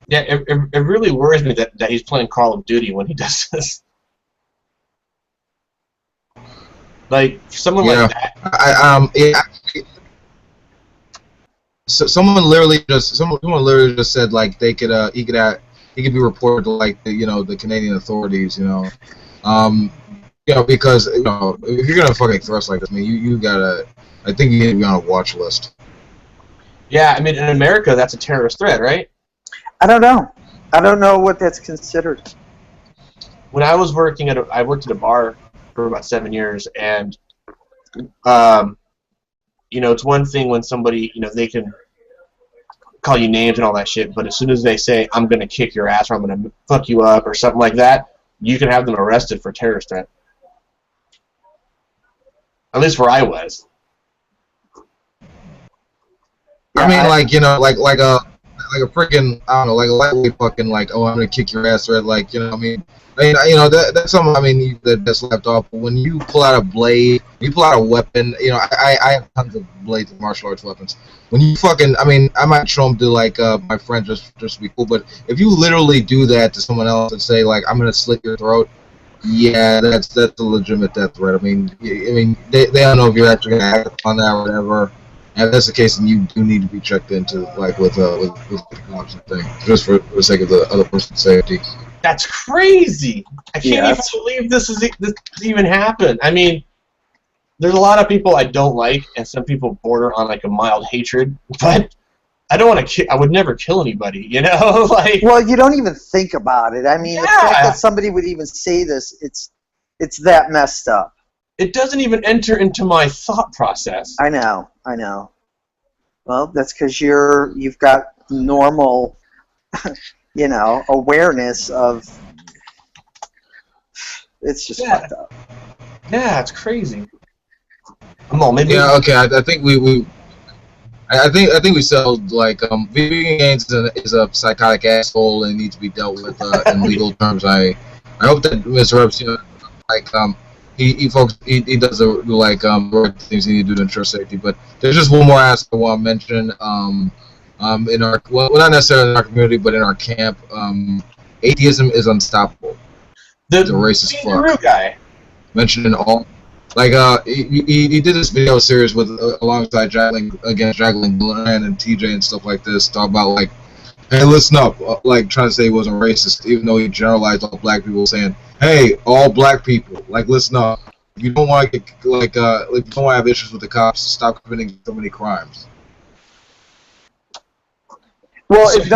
Yeah, it really worries me that he's playing Call of Duty when he does this. Like someone like that. So someone literally just said like he could be reported to like the Canadian authorities, because if you're gonna fucking thrust like this, I mean you gotta, I think you need to be on a watch list. Yeah, I mean in America that's a terrorist threat, right? I don't know. I don't know what that's considered. When I was working I worked at a bar for about 7 years, and you know, it's one thing when somebody, you know, they can call you names and all that shit, but as soon as they say, I'm going to kick your ass or I'm going to fuck you up or something like that, you can have them arrested for terrorist threat. At least where I was. I mean, like, you know, like a freaking, I don't know, like a lightweight fucking, like, oh, I'm gonna kick your ass, right? Like, you know, I mean, you know, that's something, I mean, that's left off. But when you pull out a blade, you pull out a weapon, you know, I have tons of blades and martial arts weapons. When you fucking, I mean, I might show them to, like, my friend just to be cool, but if you literally do that to someone else and say, like, I'm gonna slit your throat, yeah, that's a legitimate death threat. I mean, they don't know if you're actually gonna act on that or whatever. And if that's the case, then you do need to be checked into, like, with the cops and thing, just for the sake of the other person's safety. That's crazy. I can't even believe this even happened. I mean, there's a lot of people I don't like, and some people border on like a mild hatred. But I don't want to. I would never kill anybody. You know, like. Well, you don't even think about it. I mean, the fact that somebody would even say this, it's that messed up. It doesn't even enter into my thought process. I know. Well, that's because you've got normal, you know, awareness of. It's just fucked up. Yeah, it's crazy. Come on, maybe. Yeah. Okay. I think I think we settled, like, Vivian Gaines is a psychotic asshole and needs to be dealt with in legal terms. I hope that Mr. Reps, you know, like, he does the, like, right things he needs to do to ensure safety. But there's just one more aspect I want to mention. In our, well, not necessarily in our community, but in our camp, atheism is unstoppable. The racist fuck guy mentioned in all, like, he did this video series with alongside Jacqueline Glenn and TJ and stuff like this, talk about, like, hey, listen up, like, trying to say he wasn't racist, even though he generalized all black people, saying, hey, all black people, like, listen up. If you don't want to get, like, if you don't want to have issues with the cops, stop committing so many crimes. Well, if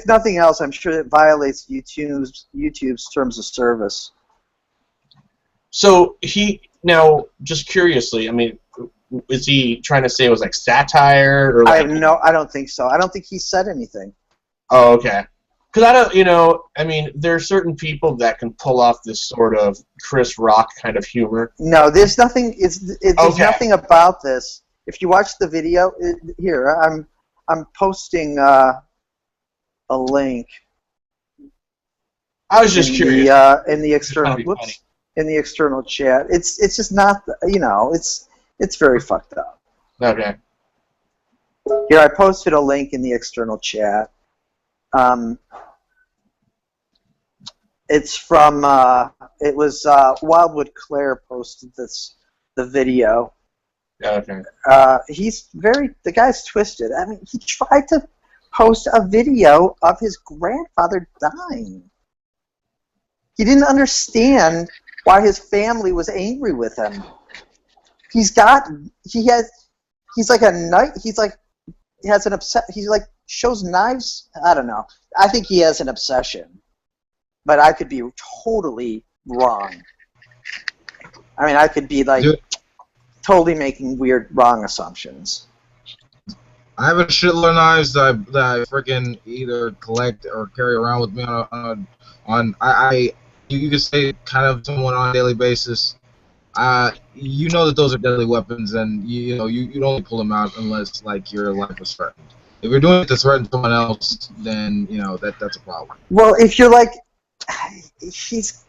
nothing else, I'm sure it violates YouTube's terms of service. So now, just curiously, I mean, is he trying to say it was like satire or? Like, I don't think so. I don't think he said anything. Oh, okay. Because I don't, you know, I mean, there are certain people that can pull off this sort of Chris Rock kind of humor. No, there's nothing. There's nothing about this. If you watch the video, here I'm posting a link. I was just curious. In the external, in the external chat, it's just not. You know, it's very fucked up. Okay. Here, I posted a link in the external chat. It's from, it was Wildwood Claire posted the video. Okay. The guy's twisted. I mean, he tried to post a video of his grandfather dying. He didn't understand why his family was angry with him. He shows knives. I don't know. I think he has an obsession, but I could be totally wrong. I mean, I could be like totally making weird, wrong assumptions. I have a shitload of knives that I freaking either collect or carry around with me you could say kind of somewhat on a daily basis. You know that those are deadly weapons, and you know you only pull them out unless, like, your life is threatened. If you're doing it to threaten someone else, then, you know, that's a problem. Well, if you're like, it's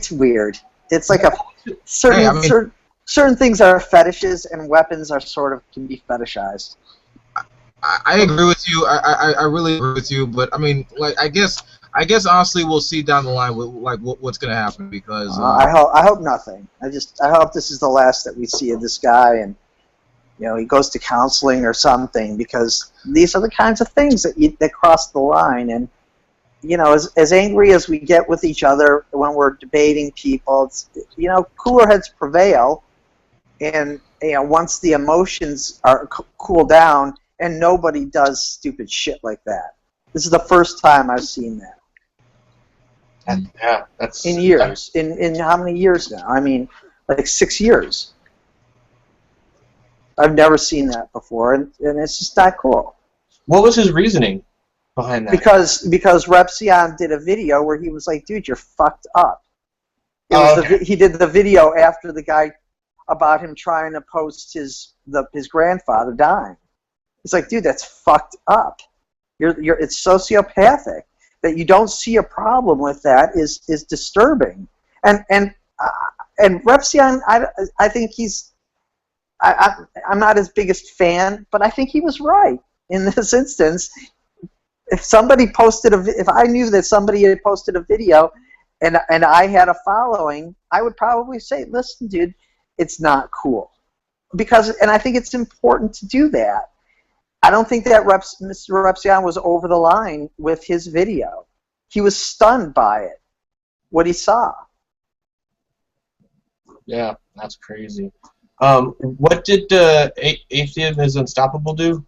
weird. It's like a certain things are fetishes, and weapons are sort of can be fetishized. I agree with you. I really agree with you. But I mean, like, I guess honestly we'll see down the line what's gonna happen, because I hope nothing. I hope this is the last that we see of this guy, and you know, he goes to counseling or something, because these are the kinds of things that cross the line. And you know, as angry as we get with each other when we're debating people, it's, you know, cooler heads prevail, and you know, once the emotions are cool down and nobody does stupid shit like that. This is the first time I've seen that. Yeah, that's in years. In how many years now? I mean, like 6 years. I've never seen that before, and it's just not cool. What was his reasoning behind that? Because Repsion did a video where he was like, "Dude, you're fucked up." He did the video after the guy about him trying to post his grandfather dying. It's like, dude, that's fucked up. It's sociopathic. That you don't see a problem with that is disturbing. And Repsion, I think I'm not his biggest fan, but I think he was right in this instance. If I knew that somebody had posted a video and I had a following, I would probably say, listen, dude, it's not cool. And I think it's important to do that. I don't think that Mr. Repsion was over the line with his video. He was stunned by it, what he saw. Yeah, that's crazy. What did Atheism is Unstoppable do?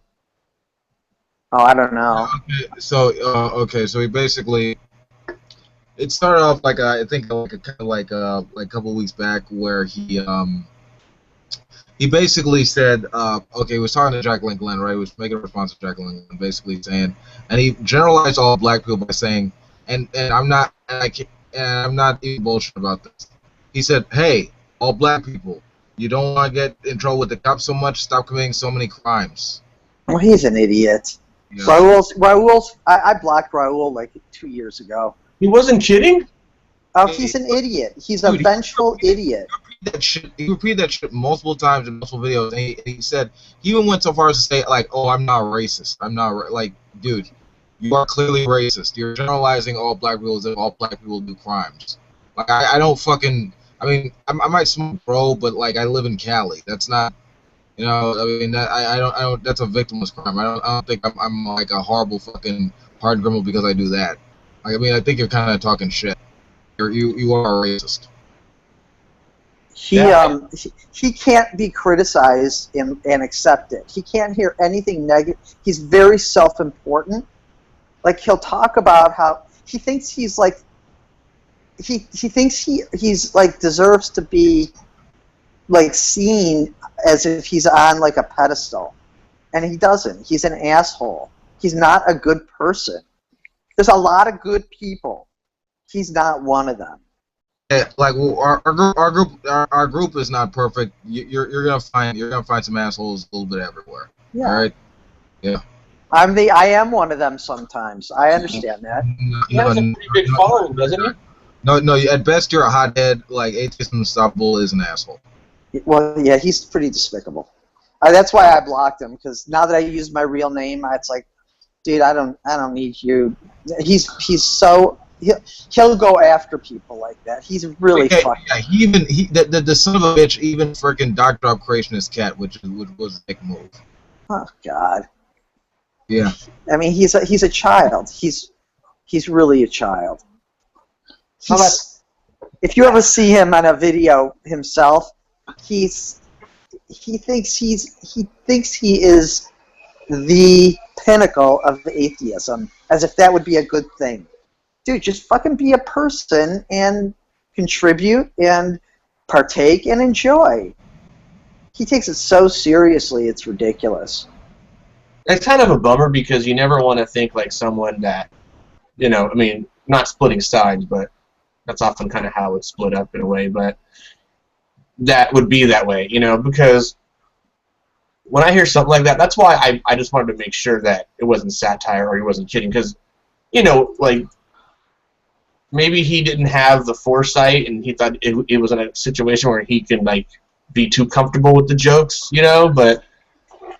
Oh, I don't know. So he basically, it started off like I think like a couple of weeks back where he basically said, he was talking to Jacqueline Glenn, right? He was making a response to Jacqueline Glenn, basically saying, and he generalized all black people by saying, and I'm not even bullshit about this. He said, "Hey, all black people, you don't want to get in trouble with the cops so much. Stop committing so many crimes." Well, he's an idiot. Yeah. Raul's. I blocked Raul like 2 years ago. He wasn't kidding? Oh, he's an idiot. He's a vengeful idiot. He repeated that shit multiple times in multiple videos, and he said, he even went so far as to say, like, "Oh, I'm not racist. I'm not like, dude, you are clearly racist. You're generalizing all black people as if all black people do crimes. Like, I don't fucking, I mean, I might smoke, bro, but like, I live in Cali. That's not, you know, I mean, that I don't. That's a victimless crime. I don't think I'm like a horrible fucking hard criminal because I do that. Like, I mean, I think you're kind of talking shit. You are a racist." He can't be criticized and accept it. He can't hear anything negative. He's very self-important. Like, he'll talk about how he thinks he's like he thinks he's like deserves to be like seen as if he's on like a pedestal, and he doesn't. He's an asshole. He's not a good person. There's a lot of good people. He's not one of them. Yeah, like, well, our group is not perfect. You're gonna find some assholes a little bit everywhere. Yeah. All right. Yeah. I am one of them sometimes. I understand that. He has a pretty big following, doesn't he? No. At best, you're a hothead. Like, Atheist Unstoppable is an asshole. Well, yeah, he's pretty despicable. That's why I blocked him, because now that I use my real name, it's like, dude, I don't need you. He'll go after people like that. He's really fucking. Yeah, the son of a bitch even freaking Dr. Up Creationist Cat, which was a big move. Oh God. Yeah. I mean, he's a child. He's really a child. If you ever see him on a video himself, he thinks he is the pinnacle of atheism, as if that would be a good thing. Dude, just fucking be a person and contribute and partake and enjoy. He takes it so seriously, it's ridiculous. It's kind of a bummer because you never want to think like someone that, you know, I mean, not splitting sides, but that's often kind of how it's split up in a way, but that would be that way, you know, because when I hear something like that, that's why I just wanted to make sure that it wasn't satire or he wasn't kidding, because, you know, like, maybe he didn't have the foresight and he thought it was in a situation where he can, like, be too comfortable with the jokes, you know, but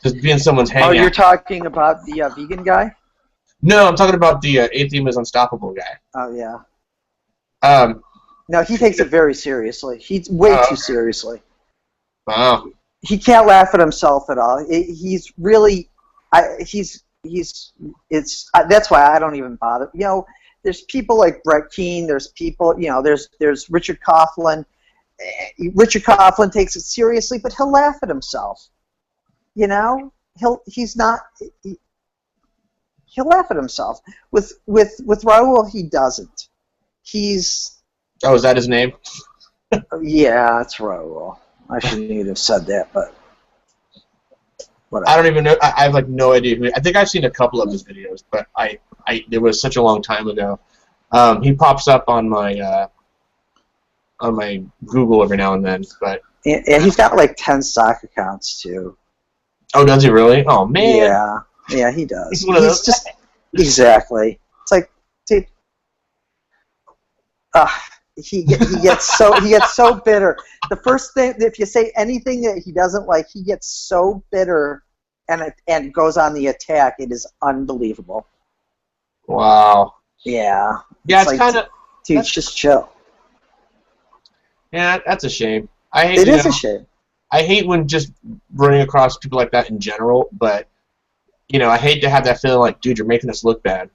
just being someone's hangout. Oh, you're talking about the vegan guy? No, I'm talking about the Atheism is Unstoppable guy. Oh, yeah. No, he takes it very seriously. He's way too seriously. Wow. He can't laugh at himself at all. He's really, that's why I don't even bother. You know, there's people like Brett Keane. There's people, you know, there's Richard Coughlin. Richard Coughlin takes it seriously, but he'll laugh at himself. You know, he's not. He'll laugh at himself. With Raul, he doesn't. He's. Oh, is that his name? Yeah, it's Raul. I shouldn't even have said that, but whatever. I don't even know. I have like no idea who. I think I've seen a couple of his videos, but it was such a long time ago. He pops up on my Google every now and then, but. And he's got like 10 stock accounts too. Oh, does he really? Oh man. Yeah, he does. He's one of those just exactly. It's like, dude. He gets so bitter. The first thing, if you say anything that he doesn't like, he gets so bitter and goes on the attack. It is unbelievable. Wow. Yeah. Yeah, it's kind of. Dude, just chill. Yeah, that's a shame. It is a shame. I hate when just running across people like that in general, but I hate to have that feeling like, dude, you're making us look bad.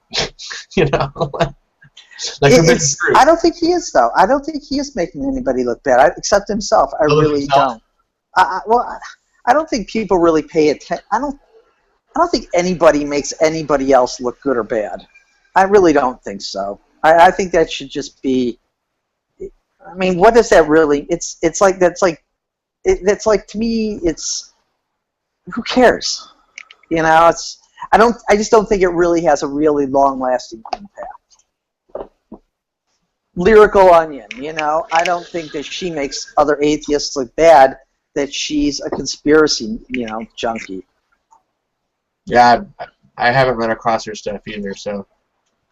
Like I don't think he is, though. I don't think he is making anybody look bad, except himself. I really don't. I don't think people really pay attention. I don't think anybody makes anybody else look good or bad. I really don't think so. I think that should just be. I mean, what does that really? It's like to me. It's who cares? I just don't think it really has a really long-lasting impact. Lyrical Onion, I don't think that she makes other atheists look bad. That she's a conspiracy, junkie. Yeah, I haven't run across her stuff either, so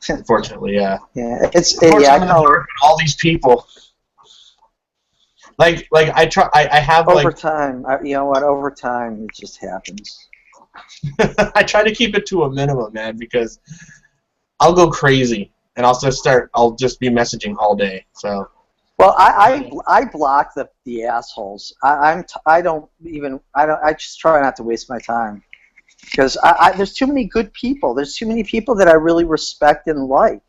unfortunately, yeah. Yeah, I call her all these people. Like I have over time. Over time it just happens. I try to keep it to a minimum, man, because I'll go crazy and I'll just be messaging all day. So. Well, I block the assholes. I just try not to waste my time because there's too many good people. There's too many people that I really respect and like.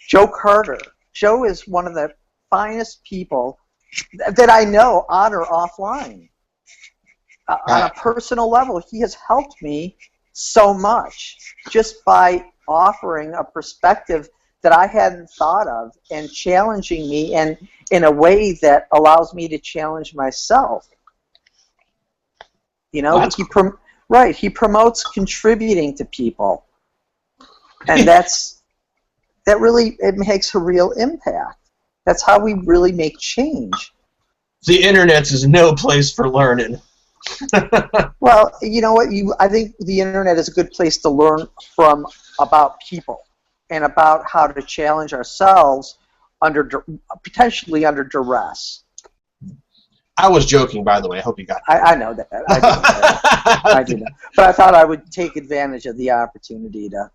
Joe Carter. Joe is one of the finest people that I know on or offline. On a personal level, he has helped me so much just by offering a perspective that I hadn't thought of and challenging me and in a way that allows me to challenge myself. He promotes contributing to people, and that really it makes a real impact. That's how we really make change. The internet is no place for learning. Well, you know what? I think the internet is a good place to learn about people and about how to challenge ourselves potentially under duress. I was joking, by the way. I hope you got that. I know that. I do know. But I thought I would take advantage of the opportunity to.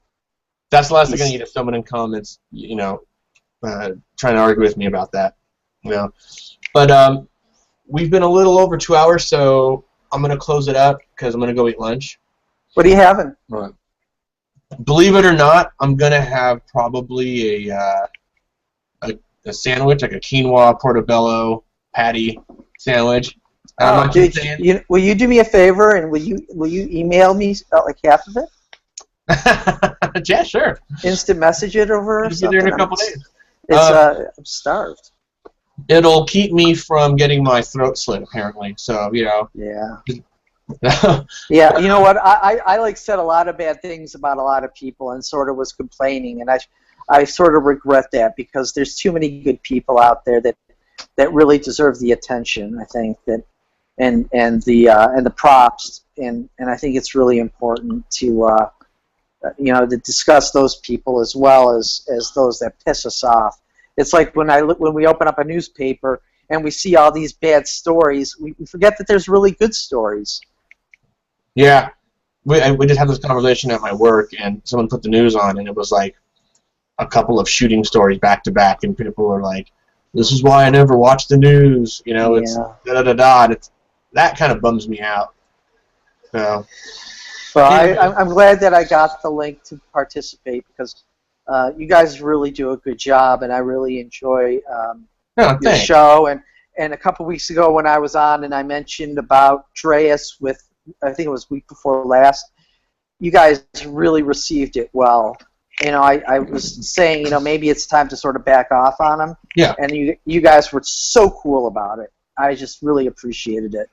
That's the last thing I need if someone in comments, trying to argue with me about that. But we've been a little over 2 hours, so I'm going to close it up because I'm going to go eat lunch. What are you having? Right. Believe it or not, I'm going to have probably a sandwich, like a quinoa portobello patty sandwich. Will you do me a favor and will you email me like half of it? Yeah, sure. Instant message it over or something? Be there in a couple days. I'm starved. It'll keep me from getting my throat slit, apparently. So, Yeah. Yeah, you know what? I said a lot of bad things about a lot of people and sort of was complaining, and I sort of regret that because there's too many good people out there that really deserve the attention. I think that and the props, and I think it's really important to to discuss those people as well as those that piss us off. It's like when we open up a newspaper and we see all these bad stories, we forget that there's really good stories. Yeah, we just had this conversation at my work, and someone put the news on, and it was like a couple of shooting stories back to back, and people were like, "This is why I never watch the news." It's da-da-da-da. That kind of bums me out. So. Well, I'm glad that I got the link to participate because you guys really do a good job, and I really enjoy your show. And a couple weeks ago when I was on and I mentioned about Dreas with I think it was week before last, you guys really received it well. I was saying, maybe it's time to sort of back off on them. Yeah. And you guys were so cool about it. I just really appreciated it.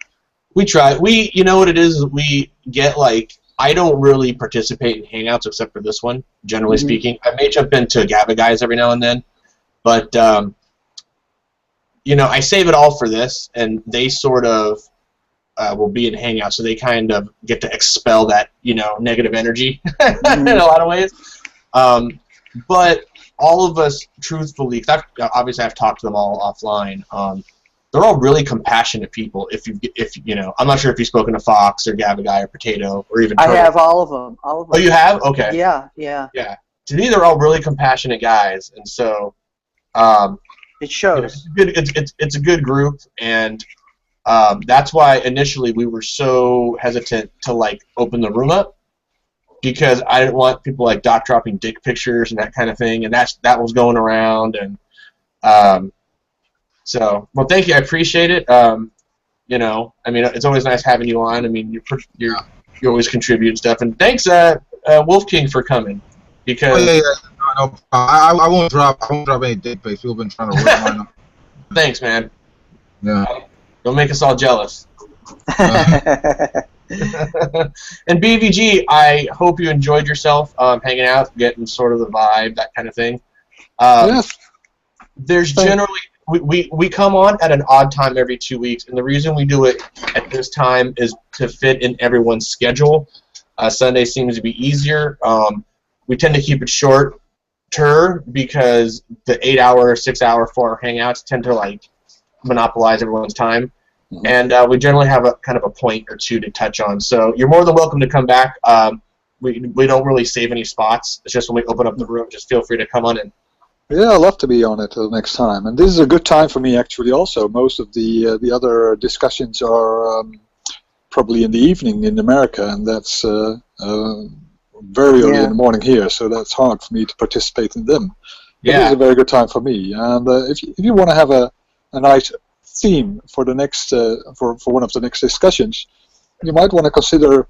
We try. You know what it is? We get I don't really participate in Hangouts except for this one, generally speaking. I may jump into Gaba Guys every now and then, but I save it all for this, and they sort of will be in Hangouts, so they kind of get to expel that negative energy in a lot of ways. But all of us, truthfully, 'cause obviously I've talked to them all offline. They're all really compassionate people. If I'm not sure if you've spoken to Fox or Gaba Guy or Potato or even Turtle. I have all of them. Oh, you have? Okay. Yeah. Yeah. To me, they're all really compassionate guys, and so it shows. It's a good group, and that's why initially we were so hesitant to open the room up, because I didn't want people Doc dropping dick pictures and that kind of thing, and that was going around, and so, well, thank you. I appreciate it. It's always nice having you on. I mean, you always contribute and stuff. And thanks, Wolf King, for coming. Because no, I won't drop any dick pics. People have been trying to rip mine up. Thanks, man. Yeah. Don't make us all jealous. And BVG, I hope you enjoyed yourself hanging out, getting sort of the vibe, that kind of thing. Yes. There's generally... We come on at an odd time every 2 weeks, and the reason we do it at this time is to fit in everyone's schedule. Sunday seems to be easier. We tend to keep it shorter because the 8-hour, 6-hour, 4-hour hangouts tend to monopolize everyone's time, and we generally have a kind of a point or two to touch on. So you're more than welcome to come back. We don't really save any spots. It's just when we open up the room, just feel free to come on in. Yeah, I'd love to be on it next time. And this is a good time for me, actually, also. Most of the other discussions are probably in the evening in America, and that's very early in the morning here, so that's hard for me to participate in them. But it is a very good time for me. And if you want to have a nice theme for the next for one of the next discussions, you might want to consider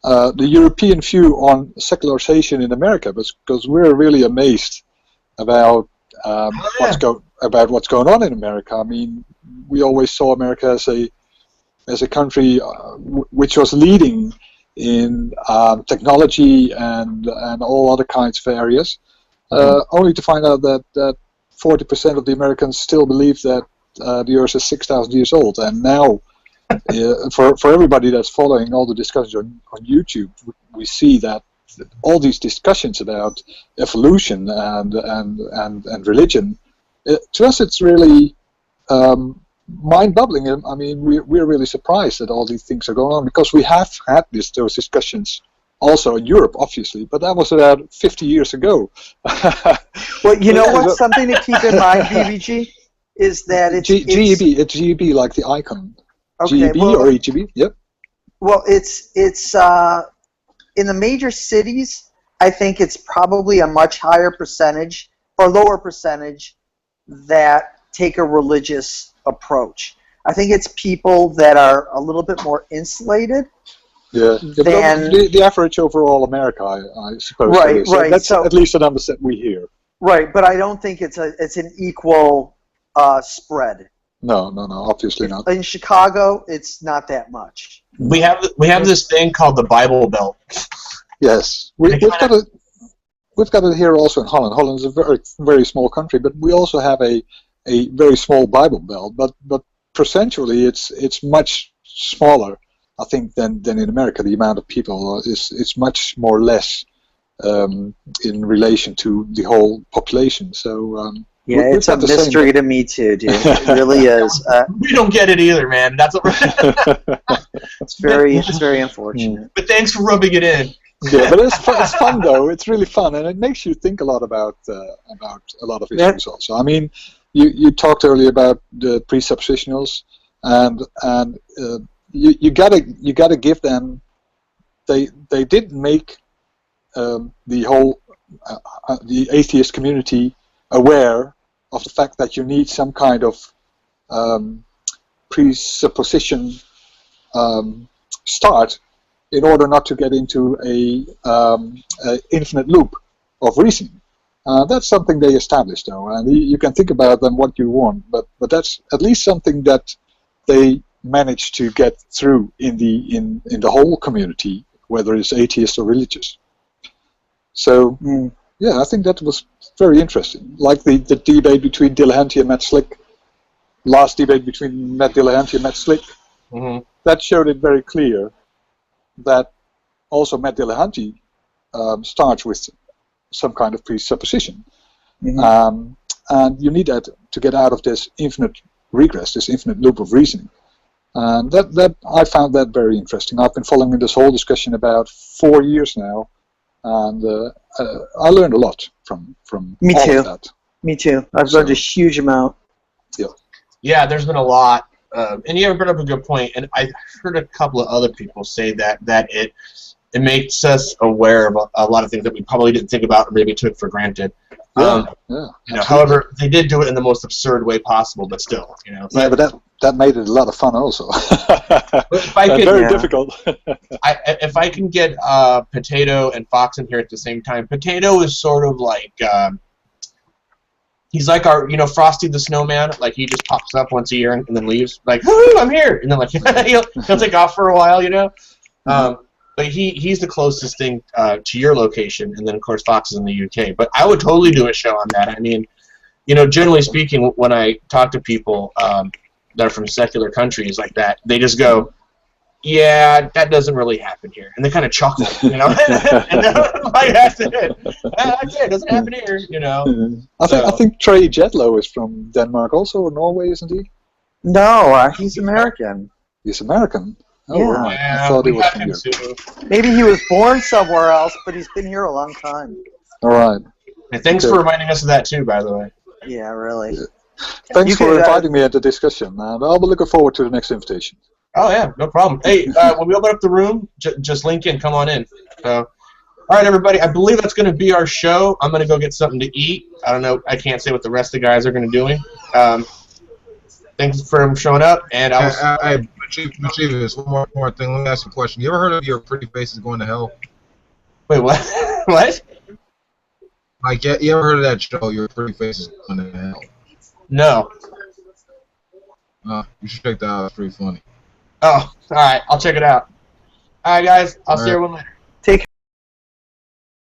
the European view on secularization in America, because we're really amazed about what's going on in America. I mean, we always saw America as a country which was leading in technology and all other kinds of areas, only to find out that 40% of the Americans still believe that the Earth is 6,000 years old. And now, for everybody that's following all the discussions on YouTube, we see that all these discussions about evolution and religion, to us it's really mind-boggling. I mean, we're really surprised that all these things are going on, because we have had those discussions also in Europe, obviously, but that was about 50 years ago. Well, you know what's something to keep in mind, BVG, is that it's GEB. It's GEB, like the icon. Okay, GEB or EGB. Yep. Well, it's in the major cities, I think it's probably a much higher percentage or lower percentage that take a religious approach. I think it's people that are a little bit more insulated. Yeah, the average overall America, I suppose. Right, so right. That's at least the numbers that we hear. Right, but I don't think it's an equal spread. No, obviously not. In Chicago, it's not that much. We have this thing called the Bible Belt. Yes, we've got it here also in Holland. Holland is a very, very small country, but we also have a very small Bible Belt. But percentually, it's much smaller, I think, than in America. The amount of people is much more less in relation to the whole population. So. Yeah, it's a mystery to me too, dude. It really is. We don't get it either, man. That's it's very unfortunate. But thanks for rubbing it in. Yeah, but it's fun though. It's really fun, and it makes you think a lot about a lot of issues also. I mean, you talked earlier about the presuppositionals, and you gotta give them. They did make the whole the atheist community aware of the fact that you need some kind of presupposition start in order not to get into a infinite loop of reasoning. That's something they established, though, and you can think about them what you want, but that's at least something that they managed to get through in the whole community, whether it's atheist or religious. So yeah, I think that was very interesting. Like the debate between Dillahunty and Matt Slick, last debate between Matt Dillahunty and Matt Slick, that showed it very clear that also Matt Dillahunty starts with some kind of presupposition. And you need that to get out of this infinite regress, this infinite loop of reasoning. And that I found that very interesting. I've been following this whole discussion about 4 years now, and I learned a lot from Me all too. of that. Me too. I've learned a huge amount. Yeah, there's been a lot, and you brought up a good point. And I heard a couple of other people say that it makes us aware of a lot of things that we probably didn't think about or maybe took for granted. However, they did do it in the most absurd way possible, but still, But that made it a lot of fun, also. If I could, very difficult. If I can get Potato and Fox in here at the same time, Potato is sort of like he's like our Frosty the Snowman. Like he just pops up once a year and then leaves. Like, woo, I'm here, and then like he'll take off for a while, But he's the closest thing to your location, and then of course Fox is in the UK. But I would totally do a show on that. I mean, generally speaking, when I talk to people that are from secular countries like that, they just go, "Yeah, that doesn't really happen here," and they kind of chuckle, and like, that's it. It doesn't happen here, I think Trey Jadlow is from Denmark, also, or Norway, isn't he? No, he's American. He's American. Oh, Yeah. right. I thought he was from here. Maybe he was born somewhere else, but he's been here a long time. All right. And thanks for reminding us of that too, by the way. Yeah, really. Yeah. Thanks for inviting me at the discussion, and I'll be looking forward to the next invitation. Oh yeah, no problem. Hey, when we open up the room, just link in, come on in. So, all right, everybody. I believe that's going to be our show. I'm going to go get something to eat. I don't know. I can't say what the rest of the guys are going to do. Thanks for showing up, and I'll. Machievous, one more thing. Let me ask you a question. You ever heard of your pretty faces going to hell? Wait, what? What? Like, you ever heard of that show, Your Pretty Faces Going to Hell? No. You should check that out. It's pretty funny. Oh, all right. I'll check it out. All right, guys. I'll see everyone later.